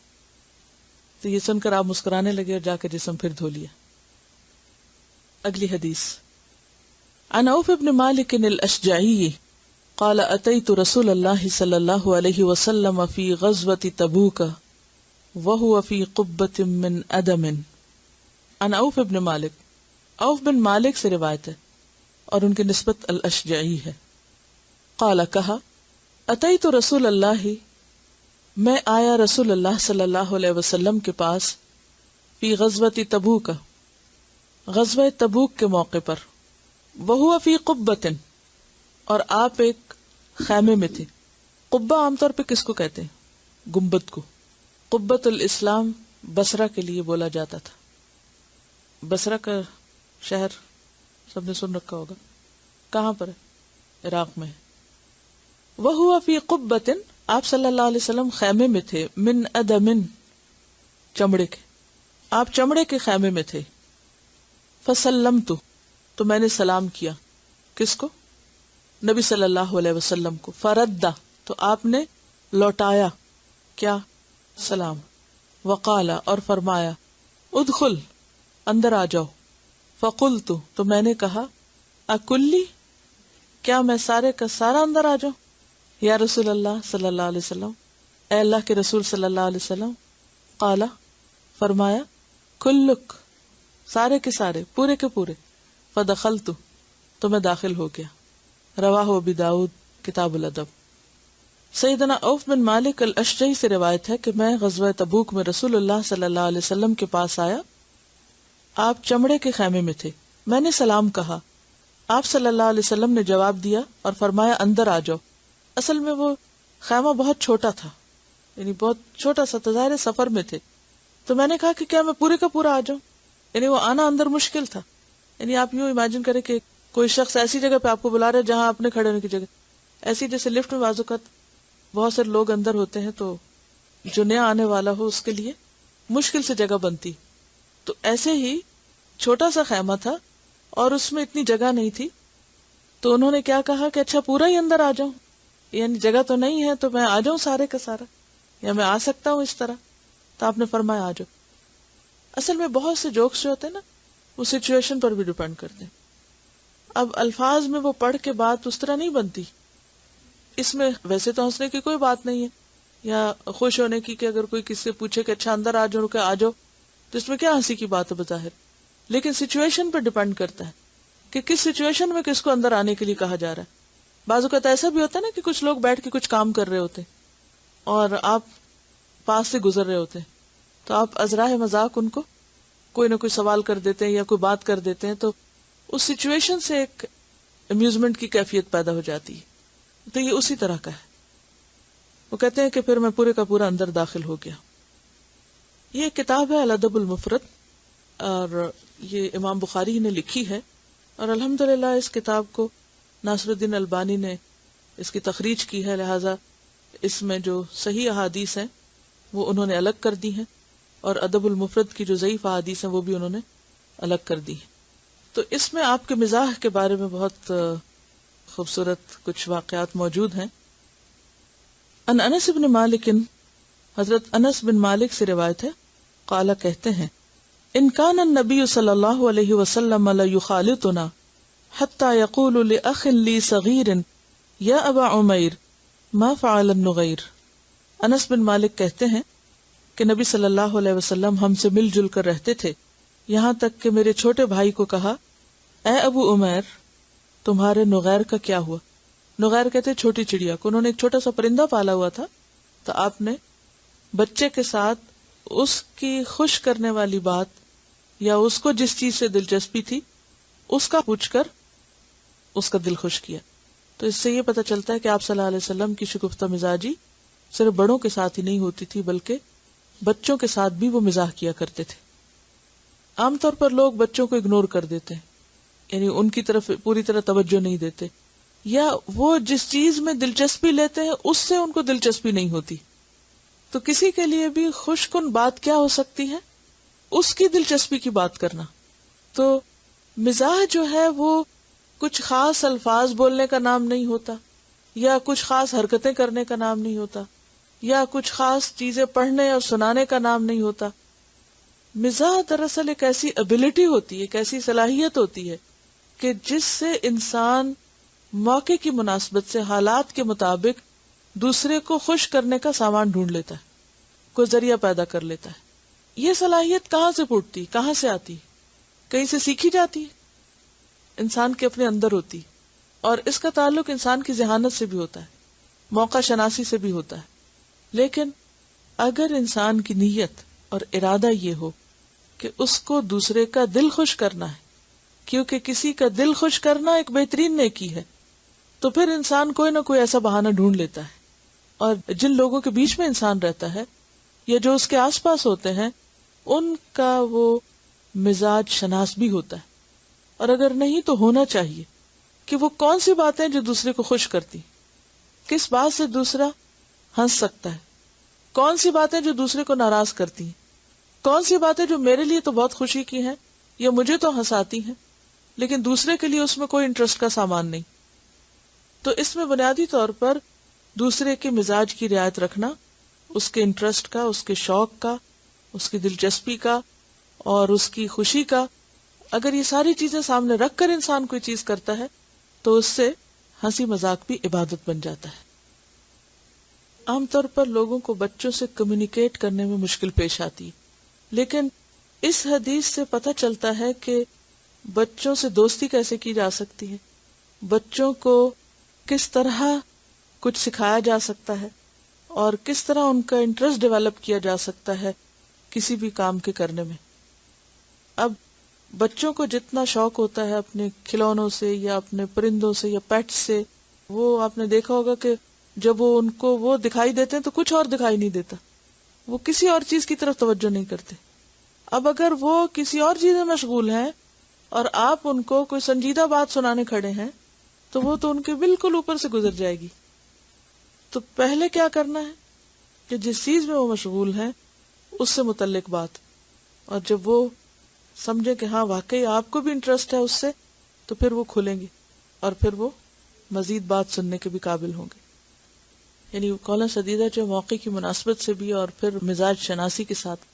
تو یہ سن کر آپ مسکرانے لگے اور جا کے جسم پھر دھو لیا. اگلی حدیث عن عوف بن مالک الاشجعی قال اتيت رسول الله صلى الله عليه وسلم في غزوة تبوك وهو في قبة من ادم. عن عوف بن مالک، عوف بن مالک سے روایت ہے اور ان کی نسبت الاشجعی ہے. قال کہا اتیت رسول اللہ، میں آیا رسول اللہ صلی اللہ علیہ وسلم کے پاس فی غزوۃ تبوک، غزوہ تبوک کے موقع پر. وہو فی قبۃ، اور آپ ایک خیمے میں تھے. قبہ عام طور پہ کس کو کہتے ہیں؟ گنبد کو. قبۃ الاسلام بصرہ کے لیے بولا جاتا تھا. بصرہ کا شہر سب نے سن رکھا ہوگا، کہاں پر ہے؟ عراق میں. وہو فی قبۃ، آپ صلی اللہ علیہ وسلم خیمے میں تھے. من ادم، چمڑے کے. آپ چمڑے کے خیمے میں تھے. فسلمت، تو میں نے سلام کیا. کس کو؟ نبی صلی اللہ علیہ وسلم کو. فرد، تو آپ نے لوٹایا کیا؟ سلام. وقال، اور فرمایا ادخل، اندر آ جاؤ. فقلت، تو میں نے کہا اکلی، کیا میں سارے کا سارا اندر آ جاؤں؟ یا رسول اللہ صلی اللہ علیہ وسلم، اے اللہ کے رسول صلی اللہ علیہ وسلم. قال، فرمایا کلک، سارے کے سارے، پورے کے پورے. فدخلت، تو میں داخل ہو گیا. رواہ ابی داؤد کتاب الادب. سیدنا عوف بن مالک الاشجعی سے روایت ہے کہ میں غزوہ تبوک میں رسول اللہ صلی اللہ علیہ وسلم کے پاس آیا. آپ چمڑے کے خیمے میں تھے. میں نے سلام کہا. آپ صلی اللہ علیہ وسلم نے جواب دیا اور فرمایا اندر آ جاؤ. اصل میں وہ خیمہ بہت چھوٹا تھا، یعنی بہت چھوٹا سا تھا، ظاہر سفر میں تھے. تو میں نے کہا کہ کیا میں پورے کا پورا آ جاؤں؟ یعنی وہ آنا اندر مشکل تھا. یعنی آپ یوں امیجن کریں کہ کوئی شخص ایسی جگہ پہ آپ کو بلا رہا ہے جہاں آپ نے کھڑے ہونے کی جگہ، ایسی جیسے لفٹ میں بعض اوقات بہت سارے لوگ اندر ہوتے ہیں تو جو نیا آنے والا ہو اس کے لیے مشکل سے جگہ بنتی. تو ایسے ہی چھوٹا سا خیمہ تھا اور اس میں اتنی جگہ نہیں تھی. تو انہوں نے کیا کہا کہ اچھا پورا ہی اندر آ جاؤں، یعنی جگہ تو نہیں ہے تو میں آ جاؤں سارے کا سارا، یا میں آ سکتا ہوں اس طرح. تو آپ نے فرمایا آ جاؤ. اصل میں بہت سے جوکس جو ہوتے ہیں نا وہ سچویشن پر بھی ڈیپینڈ کرتے ہیں. اب الفاظ میں وہ پڑھ کے بات اس طرح نہیں بنتی. اس میں ویسے تو ہنسنے کی کوئی بات نہیں ہے یا خوش ہونے کی کہ اگر کوئی کسی سے پوچھے کہ اچھا اندر آ جاؤ، رکے آ جاؤ، تو اس میں کیا ہنسی کی بات ہے بظاہر. لیکن سچویشن پر ڈیپینڈ کرتا ہے کہ کس سچویشن میں کس کو اندر آنے کے لیے کہا جا رہا ہے. بعض اوقات ایسا بھی ہوتا ہے نا کہ کچھ لوگ بیٹھ کے کچھ کام کر رہے ہوتے اور آپ پاس سے گزر رہے ہوتے، تو آپ ازراہ مذاق ان کو کوئی نہ کوئی سوال کر دیتے ہیں یا کوئی بات کر دیتے ہیں، تو اس سچویشن سے ایک امیوزمنٹ کی کیفیت پیدا ہو جاتی ہے. تو یہ اسی طرح کا ہے. وہ کہتے ہیں کہ پھر میں پورے کا پورا اندر داخل ہو گیا. یہ کتاب ہے الادب المفرد اور یہ امام بخاری نے لکھی ہے، اور الحمدللہ اس کتاب کو ناصر الدین البانی نے اس کی تخریج کی ہے، لہٰذا اس میں جو صحیح احادیث ہیں وہ انہوں نے الگ کر دی ہیں اور ادب المفرد کی جو ضعیف احادیث ہیں وہ بھی انہوں نے الگ کر دی ہیں. تو اس میں آپ کے مزاح کے بارے میں بہت خوبصورت کچھ واقعات موجود ہیں. ان انس بن مالک، حضرت انس بن مالک سے روایت ہے، قال کہتے ہیں ان کان النبی صلی اللہ علیہ وسلم لیخالطنا حتی یقول لأخ لی صغیر یا ابا عمیر ما فعل النغیر۔ انس بن مالک کہتے ہیں کہ نبی صلی اللہ علیہ وسلم ہم سے مل جل کر رہتے تھے، یہاں تک کہ میرے چھوٹے بھائی کو کہا، اے ابو عمیر تمہارے نغیر کا کیا ہوا؟ نغیر کہتے چھوٹی چڑیا کو، انہوں نے ایک چھوٹا سا پرندہ پالا ہوا تھا، تو آپ نے بچے کے ساتھ اس کی خوش کرنے والی بات یا اس کو جس چیز سے دلچسپی تھی اس کا پوچھ کر اس کا دل خوش کیا۔ تو اس سے یہ پتہ چلتا ہے کہ آپ صلی اللہ علیہ وسلم کی شگفتہ مزاجی صرف بڑوں کے ساتھ ہی نہیں ہوتی تھی بلکہ بچوں کے ساتھ بھی وہ مزاح کیا کرتے تھے۔ عام طور پر لوگ بچوں کو اگنور کر دیتے ہیں، یعنی ان کی طرف پوری طرح توجہ نہیں دیتے، یا وہ جس چیز میں دلچسپی لیتے ہیں اس سے ان کو دلچسپی نہیں ہوتی۔ تو کسی کے لیے بھی خوش کن بات کیا ہو سکتی ہے؟ اس کی دلچسپی کی بات کرنا۔ تو مزاح جو ہے وہ کچھ خاص الفاظ بولنے کا نام نہیں ہوتا، یا کچھ خاص حرکتیں کرنے کا نام نہیں ہوتا، یا کچھ خاص چیزیں پڑھنے اور سنانے کا نام نہیں ہوتا۔ مزاح دراصل ایک ایسی ابیلٹی ہوتی ہے، ایک ایسی صلاحیت ہوتی ہے کہ جس سے انسان موقع کی مناسبت سے حالات کے مطابق دوسرے کو خوش کرنے کا سامان ڈھونڈ لیتا ہے، کوئی ذریعہ پیدا کر لیتا ہے۔ یہ صلاحیت کہاں سے پھوٹتی، کہاں سے آتی؟ کہیں سے سیکھی جاتی ہے، انسان کے اپنے اندر ہوتی، اور اس کا تعلق انسان کی ذہانت سے بھی ہوتا ہے، موقع شناسی سے بھی ہوتا ہے۔ لیکن اگر انسان کی نیت اور ارادہ یہ ہو کہ اس کو دوسرے کا دل خوش کرنا ہے، کیونکہ کسی کا دل خوش کرنا ایک بہترین نیکی ہے، تو پھر انسان کوئی نہ کوئی ایسا بہانہ ڈھونڈ لیتا ہے۔ اور جن لوگوں کے بیچ میں انسان رہتا ہے یا جو اس کے آس پاس ہوتے ہیں ان کا وہ مزاج شناس بھی ہوتا ہے، اور اگر نہیں تو ہونا چاہیے کہ وہ کون سی باتیں جو دوسرے کو خوش کرتی، کس بات سے دوسرا ہنس سکتا ہے، کون سی باتیں جو دوسرے کو ناراض کرتی ہیں، کون سی باتیں جو میرے لیے تو بہت خوشی کی ہیں یا مجھے تو ہنساتی ہیں لیکن دوسرے کے لیے اس میں کوئی انٹرسٹ کا سامان نہیں۔ تو اس میں بنیادی طور پر دوسرے کے مزاج کی رعایت رکھنا، اس کے انٹرسٹ کا، اس کے شوق کا، اس کی دلچسپی کا اور اس کی خوشی کا، اگر یہ ساری چیزیں سامنے رکھ کر انسان کوئی چیز کرتا ہے تو اس سے ہنسی مذاق بھی عبادت بن جاتا ہے۔ عام طور پر لوگوں کو بچوں سے کمیونیکیٹ کرنے میں مشکل پیش آتی ہے، لیکن اس حدیث سے پتہ چلتا ہے کہ بچوں سے دوستی کیسے کی جا سکتی ہے، بچوں کو کس طرح کچھ سکھایا جا سکتا ہے، اور کس طرح ان کا انٹرسٹ ڈیولپ کیا جا سکتا ہے کسی بھی کام کے کرنے میں۔ اب بچوں کو جتنا شوق ہوتا ہے اپنے کھلونوں سے یا اپنے پرندوں سے یا پیٹس سے، وہ آپ نے دیکھا ہوگا کہ جب وہ ان کو وہ دکھائی دیتے ہیں تو کچھ اور دکھائی نہیں دیتا، وہ کسی اور چیز کی طرف توجہ نہیں کرتے۔ اب اگر وہ کسی اور چیز میں مشغول ہیں اور آپ ان کو کوئی سنجیدہ بات سنانے کھڑے ہیں تو وہ تو ان کے بالکل اوپر سے گزر جائے گی۔ تو پہلے کیا کرنا ہے کہ جس چیز میں وہ مشغول ہیں اس سے متعلق بات، اور جب وہ سمجھے کہ ہاں واقعی آپ کو بھی انٹرسٹ ہے اس سے، تو پھر وہ کھلیں گے اور پھر وہ مزید بات سننے کے بھی قابل ہوں گے۔ یعنی قولاً سدیدہ جو موقع کی مناسبت سے بھی اور پھر مزاج شناسی کے ساتھ۔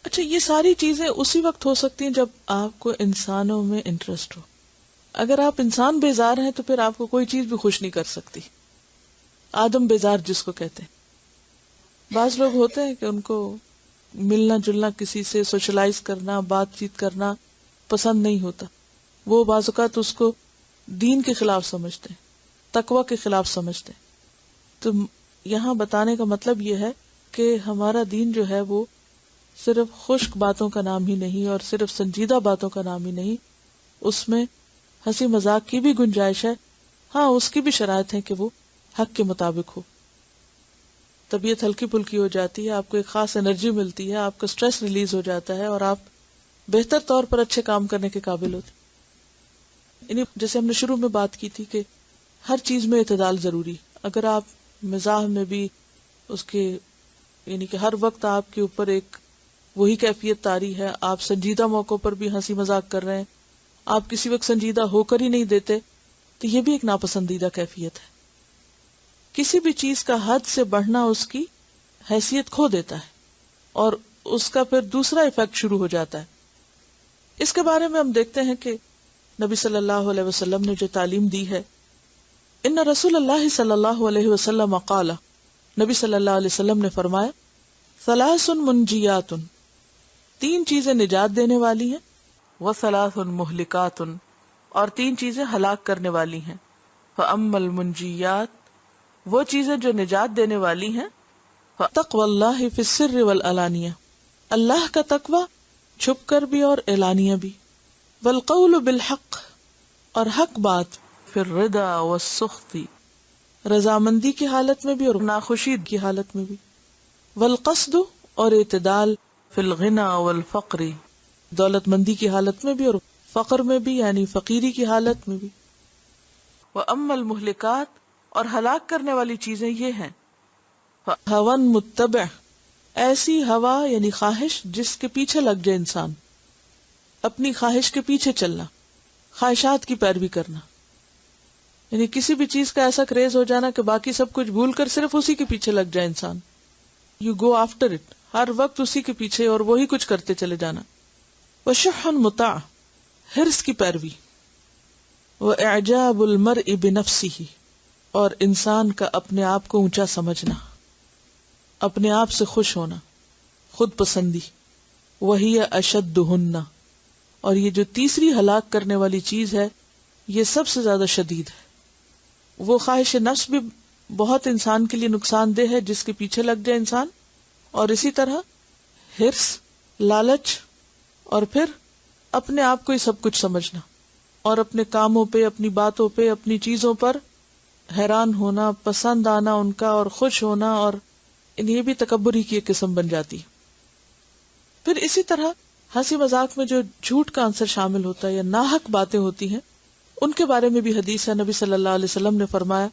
اچھا، یہ ساری چیزیں اسی وقت ہو سکتی ہیں جب آپ کو انسانوں میں انٹرسٹ ہو۔ اگر آپ انسان بیزار ہیں تو پھر آپ کو کوئی چیز بھی خوش نہیں کر سکتی، آدم بیزار جس کو کہتے ہیں۔ بعض لوگ ہوتے ہیں کہ ان کو ملنا جلنا، کسی سے سوشلائز کرنا، بات چیت کرنا پسند نہیں ہوتا، وہ بعض اوقات اس کو دین کے خلاف سمجھتے ہیں، تقوی کے خلاف سمجھتے ہیں۔ تو یہاں بتانے کا مطلب یہ ہے کہ ہمارا دین جو ہے وہ صرف خشک باتوں کا نام ہی نہیں اور صرف سنجیدہ باتوں کا نام ہی نہیں، اس میں ہنسی مذاق کی بھی گنجائش ہے، ہاں اس کی بھی شرائط ہے کہ وہ حق کے مطابق ہو۔ طبیعت ہلکی پھلکی ہو جاتی ہے، آپ کو ایک خاص انرجی ملتی ہے، آپ کا سٹریس ریلیز ہو جاتا ہے اور آپ بہتر طور پر اچھے کام کرنے کے قابل ہوتے۔ یعنی جیسے ہم نے شروع میں بات کی تھی کہ ہر چیز میں اعتدال ضروری۔ اگر آپ مزاح میں بھی اس کے یعنی کہ ہر وقت آپ کے اوپر ایک وہی کیفیت طاری ہے، آپ سنجیدہ موقعوں پر بھی ہنسی مذاق کر رہے ہیں، آپ کسی وقت سنجیدہ ہو کر ہی نہیں دیتے، تو یہ بھی ایک ناپسندیدہ کیفیت ہے۔ کسی بھی چیز کا حد سے بڑھنا اس کی حیثیت کھو دیتا ہے، اور اس کا پھر دوسرا ایفیکٹ شروع ہو جاتا ہے. اس کے بارے میں ہم دیکھتے ہیں کہ نبی صلی اللہ علیہ وسلم نے جو تعلیم دی ہے، ان رسول اللہ صلی اللہ علیہ وسلم قال، نبی صلی اللہ علیہ وسلم نے فرمایا، ثلاث منجیات، تین چیزیں نجات دینے والی ہیں، وثلاث مہلکات، اور تین چیزیں ہلاک کرنے والی ہیں. فاما المنجیات، وہ چیزیں جو نجات دینے والی ہیں، فتقوی اللہ فی السر والعلانیہ، اللہ کا تقوی چھپ کر بھی اور اعلانیہ بھی، والقول بالحق، اور حق بات، فی الرضا والسخط، رضامندی کی حالت میں بھی اور ناخوشی کی حالت میں بھی، والقصد، اور اعتدال، فی الغنى والفقر، دولت مندی کی حالت میں بھی اور فقر میں بھی، یعنی فقیری کی حالت میں بھی. وَأَمَّا الْمُهْلِكَاتِ، اور ہلاک کرنے والی چیزیں یہ ہیں، فَهَوًا مُتَّبِعٌ، ایسی ہوا یعنی خواہش جس کے پیچھے لگ جائے انسان، اپنی خواہش کے پیچھے چلنا، خواہشات کی پیروی کرنا، یعنی کسی بھی چیز کا ایسا کریز ہو جانا کہ باقی سب کچھ بھول کر صرف اسی کے پیچھے لگ جائے انسان. یو گو آفٹر اٹ، ہر وقت اسی کے پیچھے اور وہی کچھ کرتے چلے جانا. وشح مطاع، حرص کی پیروی. واعجاب المرء بنفسه، اور انسان کا اپنے آپ کو اونچا سمجھنا، اپنے آپ سے خوش ہونا، خود پسندی. وہی اشدہن، اور یہ جو تیسری ہلاک کرنے والی چیز ہے یہ سب سے زیادہ شدید ہے. وہ خواہش نفس بھی بہت انسان کے لیے نقصان دہ ہے جس کے پیچھے لگ جائے انسان، اور اسی طرح حرص، لالچ، اور پھر اپنے آپ کو ہی سب کچھ سمجھنا، اور اپنے کاموں پہ، اپنی باتوں پہ، اپنی چیزوں پر حیران ہونا، پسند آنا ان کا اور خوش ہونا، اور یہ بھی تکبر ہی کی ایک قسم بن جاتی. پھر اسی طرح ہنسی مذاق میں جو جھوٹ کا عنصر شامل ہوتا ہے یا ناحق باتیں ہوتی ہیں، ان کے بارے میں بھی حدیث ہے. نبی صلی اللہ علیہ وسلم نے فرمایا،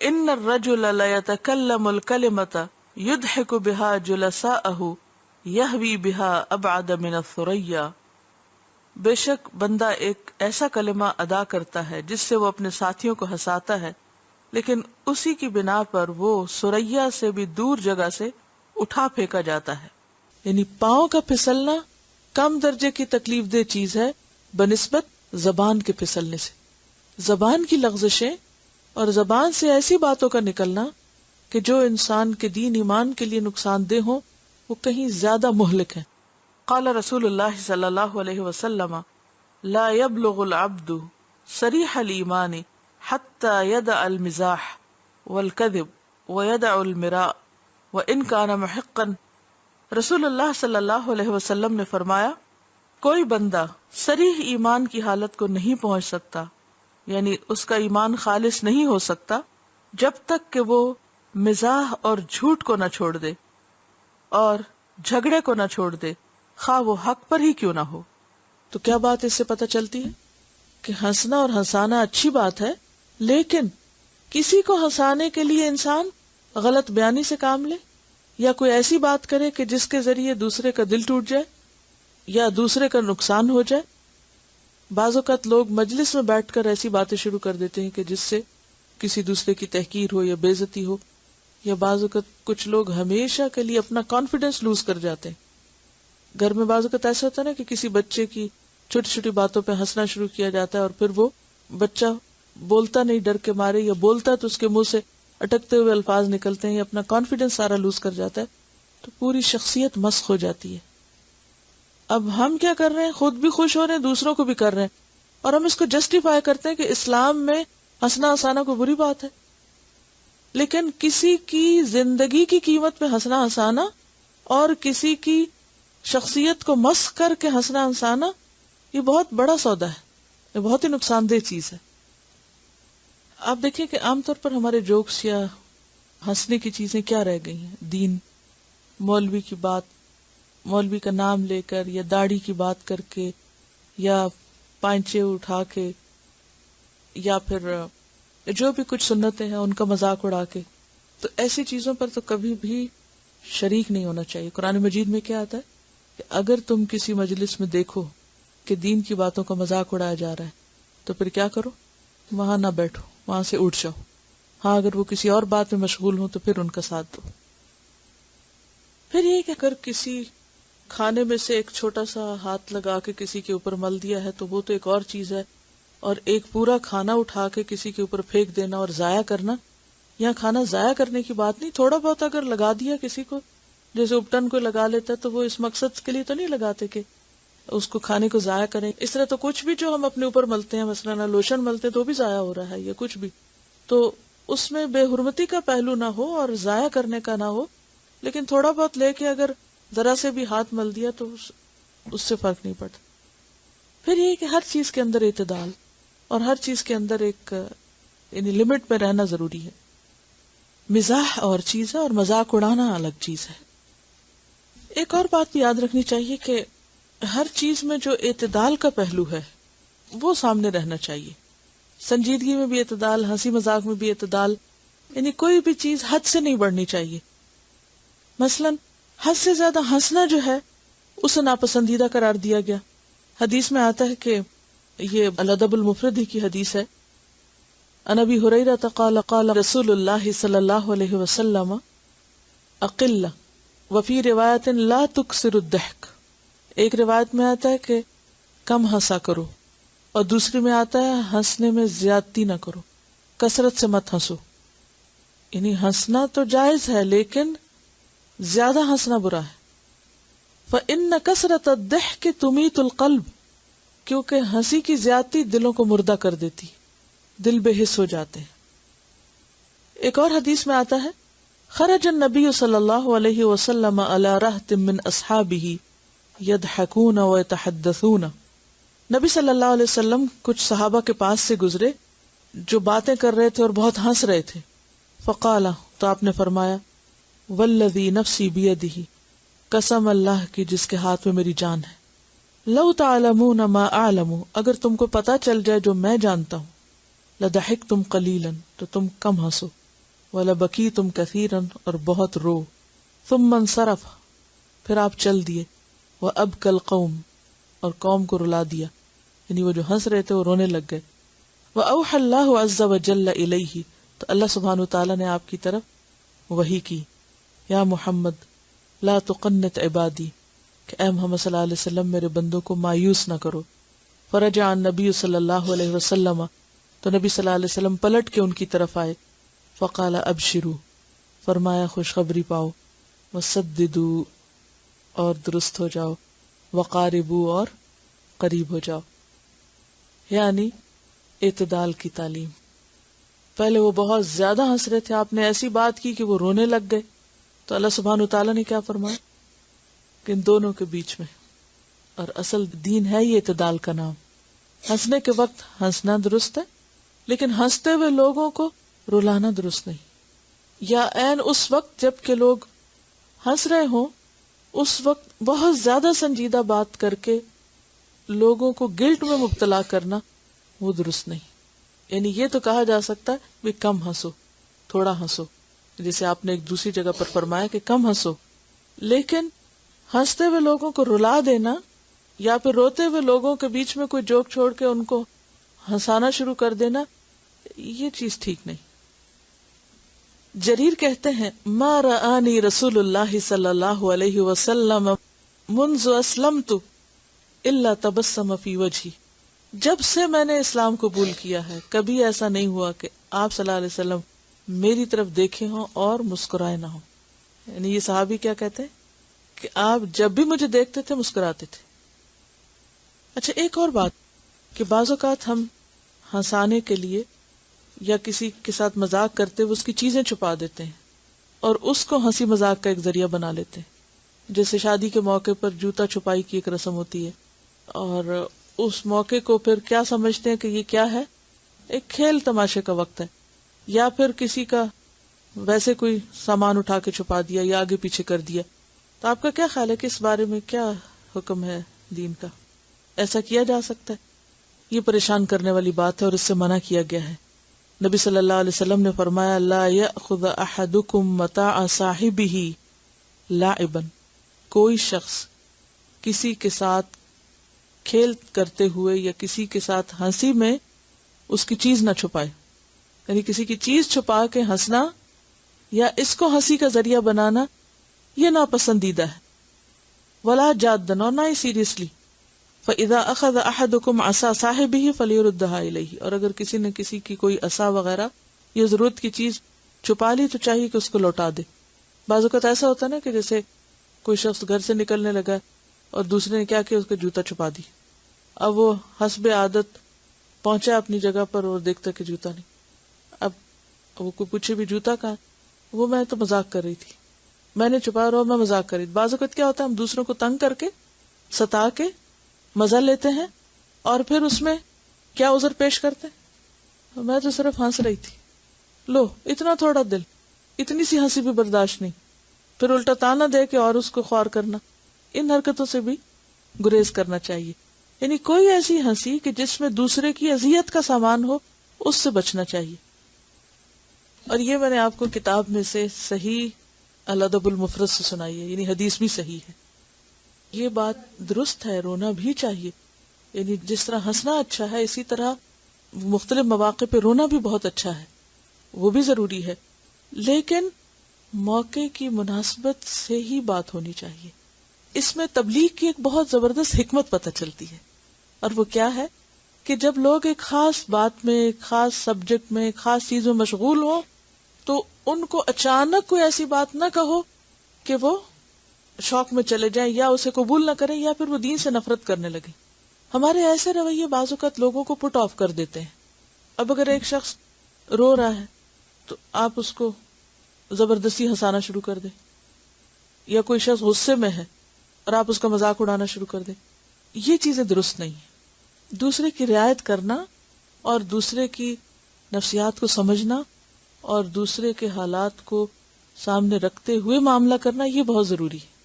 ان الرجل لیتکلم الکلمۃ یضحک بها جلساءہ یہوی بها ابعد من الثریا، بے شک بندہ ایک ایسا کلمہ ادا کرتا ہے جس سے وہ اپنے ساتھیوں کو ہنساتا ہے، لیکن اسی کی بنا پر وہ سریا سے بھی دور جگہ سے اٹھا پھینکا جاتا ہے. یعنی پاؤں کا پھسلنا کم درجے کی تکلیف دہ چیز ہے بنسبت زبان کے پھسلنے سے. زبان کی لغزشیں اور زبان سے ایسی باتوں کا نکلنا کہ جو انسان کے دین ایمان کے لیے نقصان دہ ہوں، وہ کہیں زیادہ مہلک ہیں. قال رسول اللہ صلی اللہ علیہ وسلم، لا يبلغ العبد صریح الایمان حتی یدع المزاح والکذب ویدع المراء وان کان محقا. رسول اللہ صلی اللہ علیہ وسلم نے فرمایا، کوئی بندہ صریح ایمان کی حالت کو نہیں پہنچ سکتا، یعنی اس کا ایمان خالص نہیں ہو سکتا جب تک کہ وہ مزاح اور جھوٹ کو نہ چھوڑ دے اور جھگڑے کو نہ چھوڑ دے، خواہ وہ حق پر ہی کیوں نہ ہو. تو کیا بات اس سے پتہ چلتی ہے کہ ہنسنا اور ہنسانا اچھی بات ہے، لیکن کسی کو ہنسانے کے لیے انسان غلط بیانی سے کام لے یا کوئی ایسی بات کرے کہ جس کے ذریعے دوسرے کا دل ٹوٹ جائے یا دوسرے کا نقصان ہو جائے. بعض اوقات لوگ مجلس میں بیٹھ کر ایسی باتیں شروع کر دیتے ہیں کہ جس سے کسی دوسرے کی تحقیر ہو یا بے عزتی ہو، یا بعض اوقات کچھ لوگ ہمیشہ کے لیے اپنا کانفیڈنس لوز کر جاتے ہیں. گھر میں بعض اوقات ایسا ہوتا ہے نا کہ کسی بچے کی چھوٹی چھوٹی باتوں پہ ہنسنا شروع کیا جاتا ہے، اور پھر وہ بچہ بولتا نہیں ڈر کے مارے، یا بولتا تو اس کے منہ سے اٹکتے ہوئے الفاظ نکلتے ہیں، یا اپنا کانفیڈنس سارا لوز کر جاتا ہے، تو پوری شخصیت مسخ ہو جاتی ہے. اب ہم کیا کر رہے ہیں؟ خود بھی خوش ہو رہے ہیں، دوسروں کو بھی کر رہے ہیں، اور ہم اس کو جسٹیفائی کرتے ہیں کہ اسلام میں ہنسنا ہنسانا کوئی بری بات ہے. لیکن کسی کی زندگی کی قیمت پہ ہنسنا ہنسانا اور کسی کی شخصیت کو مسخ کر کے ہنسنا ہنسانا، یہ بہت بڑا سودا ہے، یہ بہت ہی نقصان دہ چیز ہے. آپ دیکھیں کہ عام طور پر ہمارے جوکس یا ہنسنے کی چیزیں کیا رہ گئی ہیں؟ دین، مولوی کی بات، مولوی کا نام لے کر یا داڑھی کی بات کر کے یا پائنچے اٹھا کے، یا پھر جو بھی کچھ سنتیں ہیں ان کا مذاق اڑا کے. تو ایسی چیزوں پر تو کبھی بھی شریک نہیں ہونا چاہیے. قرآن مجید میں کیا آتا ہے کہ اگر تم کسی مجلس میں دیکھو کہ دین کی باتوں کا مذاق اڑایا جا رہا ہے تو پھر کیا کرو؟ وہاں نہ بیٹھو، وہاں سے اٹھ جاؤ. ہاں اگر وہ کسی اور بات میں مشغول ہوں تو پھر ان کا ساتھ دو. پھر یہ کہ اگر کسی کھانے میں سے ایک چھوٹا سا ہاتھ لگا کے کسی کے اوپر مل دیا ہے تو وہ تو ایک اور چیز ہے، اور ایک پورا کھانا اٹھا کے کسی کے اوپر پھینک دینا اور ضائع کرنا، یہاں کھانا ضائع کرنے کی بات نہیں، تھوڑا بہت اگر لگا دیا کسی کو، جیسے اپٹن کو لگا لیتا ہے تو وہ اس مقصد کے لیے تو نہیں لگاتے کہ اس کو کھانے کو ضائع کریں. اس طرح تو کچھ بھی جو ہم اپنے اوپر ملتے ہیں، مثلا لوشن ملتے ہیں تو بھی ضائع ہو رہا ہے، یا کچھ بھی، تو اس میں بے حرمتی کا پہلو نہ ہو اور ضائع کرنے کا نہ ہو، لیکن تھوڑا بہت لے کے اگر ذرا سے بھی ہاتھ مل دیا تو اس سے فرق نہیں پڑتا. پھر یہ کہ ہر چیز کے اندر اعتدال اور ہر چیز کے اندر ایک یعنی لمٹ میں رہنا ضروری ہے. مزاح اور چیز ہے اور مذاق اڑانا الگ چیز ہے. ایک اور بات بھی یاد رکھنی چاہیے کہ ہر چیز میں جو اعتدال کا پہلو ہے وہ سامنے رہنا چاہیے. سنجیدگی میں بھی اعتدال، ہنسی مذاق میں بھی اعتدال، یعنی کوئی بھی چیز حد سے نہیں بڑھنی چاہیے. مثلا حد سے زیادہ ہنسنا جو ہے اسے ناپسندیدہ قرار دیا گیا. حدیث میں آتا ہے کہ یہ الادب المفرد ہی کی حدیث ہے، عن ابی ہریرہ قال قال رسول اللہ صلی اللہ علیہ وسلم اقل وفی روایت لا تکثر الضحک. ایک روایت میں آتا ہے کہ کم ہنسا کرو، اور دوسری میں آتا ہے ہنسنے میں زیادتی نہ کرو، کثرت سے مت ہنسو. یعنی ہنسنا تو جائز ہے لیکن زیادہ ہنسنا برا ہے. فإن کثرت الضحک تمیت القلب، کیونکہ ہنسی کی زیادتی دلوں کو مردہ کر دیتی، دل بے حس ہو جاتے ہیں. ایک اور حدیث میں آتا ہے خرج النبی صلی اللہ علیہ وسلم علی رہط من اصحابہ یضحکون ویتحدثون. نبی صلی اللہ علیہ وسلم کچھ صحابہ کے پاس سے گزرے جو باتیں کر رہے تھے اور بہت ہنس رہے تھے. فقال، تو آپ نے فرمایا والذی نفسی بیدہ، قسم اللہ کی جس کے ہاتھ میں میری جان ہے، لو تعلمون ما اعلم، اگر تم کو پتا چل جائے جو میں جانتا ہوں، لضحکتم قلیلا، تو تم کم ہنسو، ولبکیتم کثیرا، اور بہت رو. ثم انصرف، پھر آپ چل دیے. وابکی القوم، اور قوم کو رلا دیا، یعنی وہ جو ہنس رہے تھے وہ رونے لگ گئے. واوحى اللہ عز وجل الیہ، تو اللہ سبحانہ وتعالی نے آپ کی طرف وحی کی، یا محمد لا تقنط عبادی، کہ اے محمد صلی اللہ علیہ وسلم میرے بندوں کو مایوس نہ کرو. فرجع النبی صلی اللہ علیہ وسلم، تو نبی صلی اللہ علیہ وسلم پلٹ کے ان کی طرف آئے. فقال ابشروا، فرمایا خوشخبری پاؤ. وسددوا، اور درست ہو جاؤ. وقاربوا، اور قریب ہو جاؤ. یعنی اعتدال کی تعلیم. پہلے وہ بہت زیادہ ہنس رہے تھے، آپ نے ایسی بات کی کہ وہ رونے لگ گئے، تو اللہ سبحانہ وتعالیٰ نے کیا فرمایا کہ ان دونوں کے بیچ میں، اور اصل دین ہے یہ اعتدال کا نام. ہنسنے کے وقت ہنسنا درست ہے، لیکن ہنستے ہوئے لوگوں کو رلانا درست نہیں. یا عین اس وقت جب کہ لوگ ہنس رہے ہوں اس وقت بہت زیادہ سنجیدہ بات کر کے لوگوں کو گلٹ میں مبتلا کرنا، وہ درست نہیں. یعنی یہ تو کہا جا سکتا ہے کہ کم ہنسو، تھوڑا ہنسو، جیسے آپ نے ایک دوسری جگہ پر فرمایا کہ کم ہنسو، لیکن ہنستے ہوئے لوگوں کو رلا دینا یا پھر روتے ہوئے لوگوں کے بیچ میں کوئی جوک چھوڑ کے ان کو ہنسانا شروع کر دینا، یہ چیز ٹھیک نہیں. جریر کہتے ہیں ما رآنی رسول اللہ صلی اللہ علیہ وسلم منذ اسلمت الا تبسم فی وجہی، جب سے میں نے اسلام قبول کیا ہے کبھی ایسا نہیں ہوا کہ آپ صلی اللہ علیہ وسلم میری طرف دیکھے ہوں اور مسکرائے نہ ہوں. یعنی یہ صحابی کیا کہتے ہیں کہ آپ جب بھی مجھے دیکھتے تھے مسکراتے تھے. اچھا ایک اور بات کہ بعض اوقات ہم ہنسانے کے لیے یا کسی کے ساتھ مذاق کرتے ہوئے اس کی چیزیں چھپا دیتے ہیں اور اس کو ہنسی مذاق کا ایک ذریعہ بنا لیتے ہیں. جیسے شادی کے موقع پر جوتا چھپائی کی ایک رسم ہوتی ہے، اور اس موقع کو پھر کیا سمجھتے ہیں کہ یہ کیا ہے، ایک کھیل تماشے کا وقت ہے، یا پھر کسی کا ویسے کوئی سامان اٹھا کے چھپا دیا یا آگے پیچھے کر دیا. تو آپ کا کیا خیال ہے کہ اس بارے میں کیا حکم ہے دین کا؟ ایسا کیا جا سکتا ہے؟ یہ پریشان کرنے والی بات ہے اور اس سے منع کیا گیا ہے. نبی صلی اللہ علیہ وسلم نے فرمایا لا یأخذ احدکم متاع صاحبہ لاعبا، کوئی شخص کسی کے ساتھ کھیل کرتے ہوئے یا کسی کے ساتھ ہنسی میں اس کی چیز نہ چھپائے. یعنی کسی کی چیز چھپا کے ہنسنا یا اس کو ہنسی کا ذریعہ بنانا یہ ناپسندیدہ ہے. ولا جادن، اور نہ ہی سیریسلی. فاذا اخذ احدكم عصا صاحبه فليردها اليه، اور اگر کسی نے کسی کی کوئی عصا وغیرہ یا ضرورت کی چیز چھپا لی تو چاہیے کہ اس کو لوٹا دے. بعض اوقات ایسا ہوتا ہے نا کہ جیسے کوئی شخص گھر سے نکلنے لگا اور دوسرے نے کیا کیا، اس کا جوتا چھپا دی. اب وہ حسب عادت پہنچا اپنی جگہ پر اور دیکھتا کہ جوتا نہیں. اب وہ کوئی پوچھے بھی جوتا کہاں، وہ میں تو مذاق کر رہی تھی، میں نے چھپا رہا، میں مذاق کر رہی تھی. بعض اوقات کیا ہوتا ہے ہم دوسروں کو تنگ کر کے ستا کے مزہ لیتے ہیں اور پھر اس میں کیا عذر پیش کرتے ہیں، میں تو صرف ہنس رہی تھی. لو اتنا تھوڑا دل، اتنی سی ہنسی بھی برداشت نہیں، پھر الٹا تانا دے کے اور اس کو خوار کرنا. ان حرکتوں سے بھی گریز کرنا چاہیے. یعنی کوئی ایسی ہنسی کہ جس میں دوسرے کی اذیت کا سامان ہو، اس سے بچنا چاہیے. اور یہ میں نے آپ کو کتاب میں سے صحیح الادب المفرد سے سنائی ہے، یعنی حدیث بھی صحیح ہے. یہ بات درست ہے، رونا بھی چاہیے. یعنی جس طرح ہنسنا اچھا ہے، اسی طرح مختلف مواقع پہ رونا بھی بہت اچھا ہے، وہ بھی ضروری ہے. لیکن موقع کی مناسبت سے ہی بات ہونی چاہیے. اس میں تبلیغ کی ایک بہت زبردست حکمت پتہ چلتی ہے، اور وہ کیا ہے کہ جب لوگ ایک خاص بات میں، ایک خاص سبجیکٹ میں، ایک خاص چیز میں مشغول ہوں تو ان کو اچانک کوئی ایسی بات نہ کہو کہ وہ شوق میں چلے جائیں یا اسے قبول نہ کریں یا پھر وہ دین سے نفرت کرنے لگے. ہمارے ایسے رویے بعض اوقات لوگوں کو پٹ آف کر دیتے ہیں. اب اگر ایک شخص رو رہا ہے تو آپ اس کو زبردستی ہنسانا شروع کر دیں، یا کوئی شخص غصے میں ہے اور آپ اس کا مذاق اڑانا شروع کر دیں، یہ چیزیں درست نہیں ہیں. دوسرے کی رعایت کرنا اور دوسرے کی نفسیات کو سمجھنا اور دوسرے کے حالات کو سامنے رکھتے ہوئے معاملہ کرنا، یہ بہت ضروری ہے.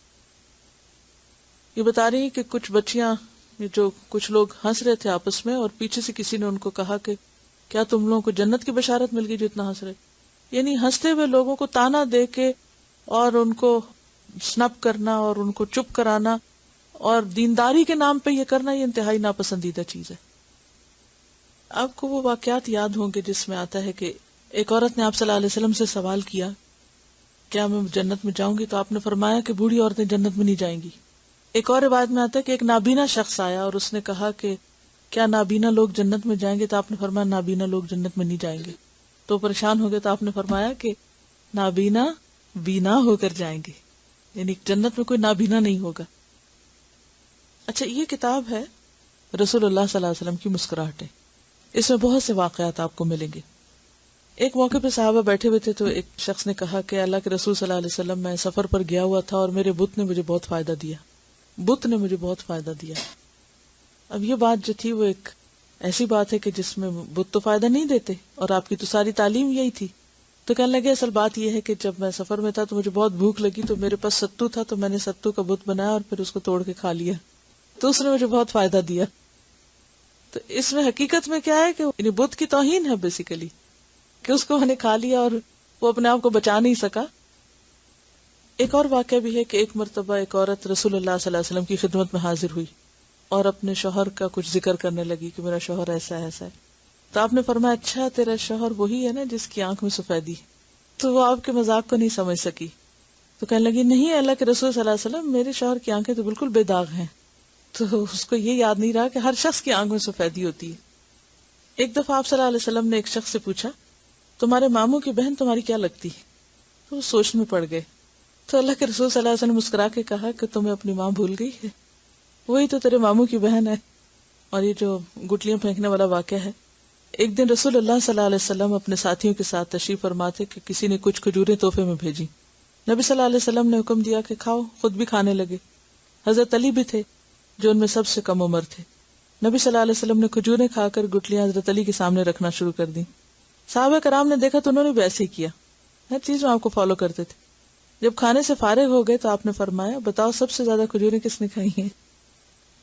یہ بتا رہی ہیں کہ کچھ بچیاں، جو کچھ لوگ ہنس رہے تھے آپس میں، اور پیچھے سے کسی نے ان کو کہا کہ کیا تم لوگوں کو جنت کی بشارت مل گئی جو اتنا ہنس رہے. یعنی ہنستے ہوئے لوگوں کو تانا دے کے اور ان کو سنپ کرنا اور ان کو چپ کرانا اور دینداری کے نام پہ یہ کرنا، یہ انتہائی ناپسندیدہ چیز ہے. آپ کو وہ واقعات یاد ہوں گے جس میں آتا ہے کہ ایک عورت نے آپ صلی اللہ علیہ وسلم سے سوال کیا کیا میں جنت میں جاؤں گی، تو آپ نے فرمایا کہ بوڑھی عورتیں جنت میں نہیں جائیں گی. ایک اور روایت میں آتا ہے کہ ایک نابینا شخص آیا اور اس نے کہا کہ کیا نابینا لوگ جنت میں جائیں گے، تو آپ نے فرمایا نابینا لوگ جنت میں نہیں جائیں گے. تو پریشان ہو گئے تو آپ نے فرمایا کہ نابینا بینا ہو کر جائیں گے، یعنی جنت میں کوئی نابینا نہیں ہوگا. اچھا، یہ کتاب ہے رسول اللہ صلی اللہ علیہ وسلم کی مسکراہٹیں. اس میں بہت سے واقعات آپ کو ملیں گے. ایک موقع پہ صحابہ بیٹھے ہوئے تھے تو ایک شخص نے کہا کہ اللہ کے رسول صلی اللہ علیہ وسلم، میں سفر پر گیا ہوا تھا اور میرے بت نے مجھے بہت فائدہ دیا، بت نے مجھے بہت فائدہ دیا. اب یہ بات جو تھی وہ ایک ایسی بات ہے کہ جس میں بت تو فائدہ نہیں دیتے، اور آپ کی تو ساری تعلیم یہی تھی. تو کہنے لگے اصل بات یہ ہے کہ جب میں سفر میں تھا تو مجھے بہت بھوک لگی، تو میرے پاس ستو تھا تو میں نے ستو کا بت بنایا اور پھر اس کو توڑ کے کھا لیا، تو اس نے مجھے بہت فائدہ دیا. تو اس میں حقیقت میں کیا ہے کہ بت کی توہین ہے بیسیکلی، کہ اس کو میں نے کھا لیا اور وہ اپنے آپ کو بچا نہیں سکا. ایک اور واقعہ بھی ہے کہ ایک مرتبہ ایک عورت رسول اللہ صلی اللہ علیہ وسلم کی خدمت میں حاضر ہوئی اور اپنے شوہر کا کچھ ذکر کرنے لگی کہ میرا شوہر ایسا ہے ایسا ہے. تو آپ نے فرمایا اچھا تیرا شوہر وہی ہے نا جس کی آنکھ میں سفیدی. تو وہ آپ کے مذاق کو نہیں سمجھ سکی، تو کہنے لگی نہیں اللہ کے رسول صلی اللہ علیہ وسلم، میرے شوہر کی آنکھیں تو بالکل بے داغ ہیں. تو اس کو یہ یاد نہیں رہا کہ ہر شخص کی آنکھ میں سفیدی ہوتی ہے. ایک دفعہ آپ صلی اللہ علیہ وسلم نے ایک شخص سے پوچھا تمہارے ماموں کی بہن تمہاری کیا لگتی ہے؟ تو وہ سوچ میں پڑ گئے. تو اللہ کے رسول صلی اللہ علیہ وسلم مسکرا کے کہا کہ تمہیں اپنی ماں بھول گئی ہے، وہی تو تیرے ماموں کی بہن ہے. اور یہ جو گٹلیاں پھینکنے والا واقعہ ہے، ایک دن رسول اللہ صلی اللہ علیہ وسلم اپنے ساتھیوں کے ساتھ تشریف فرما تھے کہ کسی نے کچھ کھجوریں تحفے میں بھیجی. نبی صلی اللہ علیہ وسلم نے حکم دیا کہ کھاؤ، خود بھی کھانے لگے. حضرت علی بھی تھے جو ان میں سب سے کم عمر تھے. نبی صلی اللہ علیہ وسلم نے کھجوریں کھا کر گٹلیاں حضرت علی کے سامنے رکھنا شروع کر دی. صحابہ کرام نے دیکھا تو انہوں نے بھی ایسے ہی کیا، ہر چیز میں آپ کو فالو کرتے تھے. جب کھانے سے فارغ ہو گئے تو آپ نے فرمایا بتاؤ سب سے زیادہ کھجوریں کس نے کھائی ہیں؟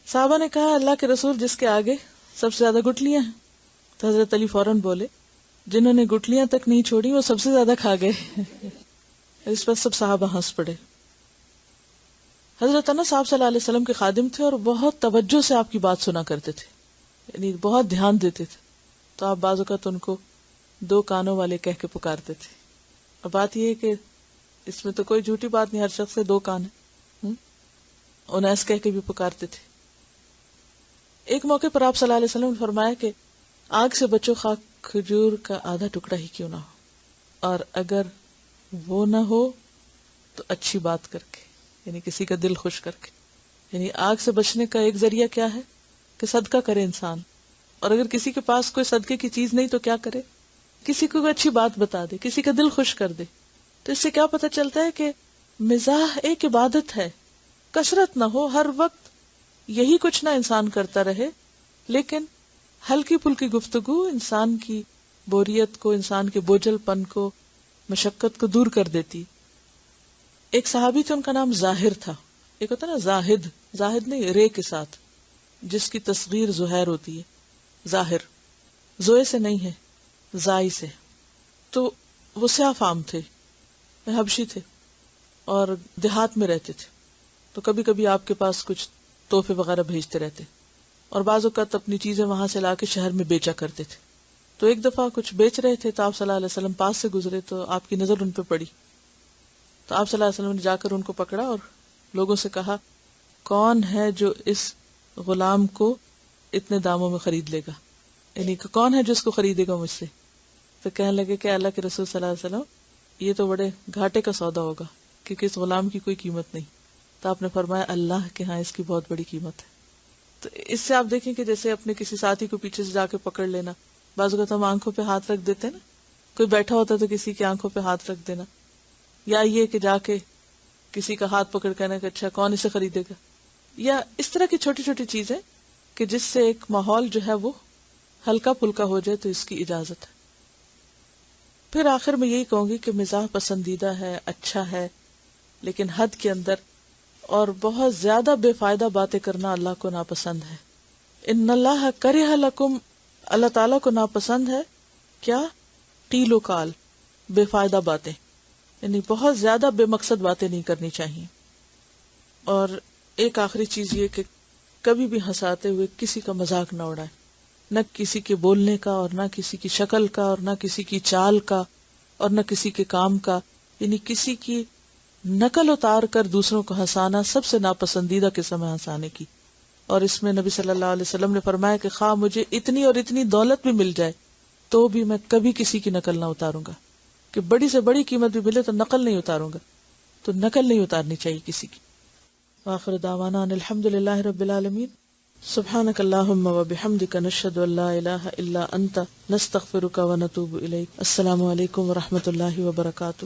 صحابہ نے کہا اللہ کے رسول جس کے آگے سب سے زیادہ گٹلیاں ہیں. تو حضرت علی فوراً بولے جنہوں نے گٹلیاں تک نہیں چھوڑی وہ سب سے زیادہ کھا گئے. اس پر سب صحابہ ہنس پڑے. حضرت انس صلی اللہ علیہ وسلم کے خادم تھے اور بہت توجہ سے آپ کی بات سنا کرتے تھے، یعنی بہت دھیان دیتے تھے. تو آپ بعض اوقات ان کو دو کانوں والے کہہ کے پکارتے تھے. اب بات یہ ہے کہ اس میں تو کوئی جھوٹی بات نہیں، ہر شخص سے دو کان ہیں. انیس کہہ کے بھی پکارتے تھے. ایک موقع پر آپ صلی اللہ علیہ وسلم نے فرمایا کہ آگ سے بچو خواہ کھجور کا آدھا ٹکڑا ہی کیوں نہ ہو, اور اگر وہ نہ ہو تو اچھی بات کر کے, یعنی کسی کا دل خوش کر کے. یعنی آگ سے بچنے کا ایک ذریعہ کیا ہے کہ صدقہ کرے انسان, اور اگر کسی کے پاس کوئی صدقے کی چیز نہیں تو کیا کرے, کسی کو کوئی اچھی بات بتا دے, کسی کا دل خوش کر دے. تو اس سے کیا پتہ چلتا ہے کہ مزاح ایک عبادت ہے, کثرت نہ ہو, ہر وقت یہی کچھ نہ انسان کرتا رہے, لیکن ہلکی پھلکی گفتگو انسان کی بوریت کو, انسان کے بوجھل پن کو, مشقت کو دور کر دیتی. ایک صحابی تھے, ان کا نام ظاہر تھا. ایک ہوتا نا زاہد, زاہد نہیں رے کے ساتھ, جس کی تصغیر زہیر ہوتی ہے, ظاہر زوئے سے نہیں ہے, زائی سے. تو وہ سیاہ فام تھے, حبشی تھے, اور دیہات میں رہتے تھے. تو کبھی کبھی آپ کے پاس کچھ تحفے وغیرہ بھیجتے رہتے, اور بعض اوقات اپنی چیزیں وہاں سے لا کے شہر میں بیچا کرتے تھے. تو ایک دفعہ کچھ بیچ رہے تھے تو آپ صلی اللہ علیہ وسلم پاس سے گزرے, تو آپ کی نظر ان پہ پڑی. تو آپ صلی اللہ علیہ وسلم نے جا کر ان کو پکڑا اور لوگوں سے کہا, کون ہے جو اس غلام کو اتنے داموں میں خرید لے گا, یعنی کہ کون ہے جو اس کو خریدے گا مجھ سے. تو کہنے لگے کہ اللہ کے رسول صلی اللہ علیہ وسلم, یہ تو بڑے گھاٹے کا سودا ہوگا کیونکہ اس غلام کی کوئی قیمت نہیں. تو آپ نے فرمایا اللہ کے ہاں اس کی بہت بڑی قیمت ہے. تو اس سے آپ دیکھیں کہ جیسے اپنے کسی ساتھی کو پیچھے سے جا کے پکڑ لینا, بعض اوقات ہم آنکھوں پہ ہاتھ رکھ دیتے ہیں نا, کوئی بیٹھا ہوتا ہے تو کسی کی آنکھوں پہ ہاتھ رکھ دینا, یا یہ کہ جا کے کسی کا ہاتھ پکڑ کہنا کہ اچھا کون اسے خریدے گا, یا اس طرح کی چھوٹی چھوٹی چیزیں کہ جس سے ایک ماحول جو ہے وہ ہلکا پھلکا ہو جائے, تو اس کی اجازت ہے. پھر آخر میں یہی کہوں گی کہ مزاح پسندیدہ ہے, اچھا ہے, لیکن حد کے اندر, اور بہت زیادہ بے فائدہ باتیں کرنا اللہ کو ناپسند ہے. ان اللہ کرہ لکم, اللہ تعالیٰ کو ناپسند ہے کیا, ٹیل و کال, بے فائدہ باتیں, یعنی بہت زیادہ بے مقصد باتیں نہیں کرنی چاہیے. اور ایک آخری چیز یہ کہ کبھی بھی ہنساتے ہوئے کسی کا مذاق نہ اڑائے, نہ کسی کے بولنے کا, اور نہ کسی کی شکل کا, اور نہ کسی کی چال کا, اور نہ کسی کے کام کا. یعنی کسی کی نقل اتار کر دوسروں کو ہنسانا سب سے ناپسندیدہ قسم ہے ہنسانے کی. اور اس میں نبی صلی اللہ علیہ وسلم نے فرمایا کہ خواہ مجھے اتنی اور اتنی دولت بھی مل جائے تو بھی میں کبھی کسی کی نقل نہ اتاروں گا, کہ بڑی سے بڑی قیمت بھی ملے تو نقل نہیں اتاروں گا. تو نقل نہیں اتارنی چاہیے کسی کی. وآخر دعوانا ان الحمد للہ رب العالمین. سبحانک اللہم وبحمدک نشہد ان لا الہ الا انت نستغفرک ونتوب الیک. السلام علیکم ورحمۃ اللہ وبرکاتہ.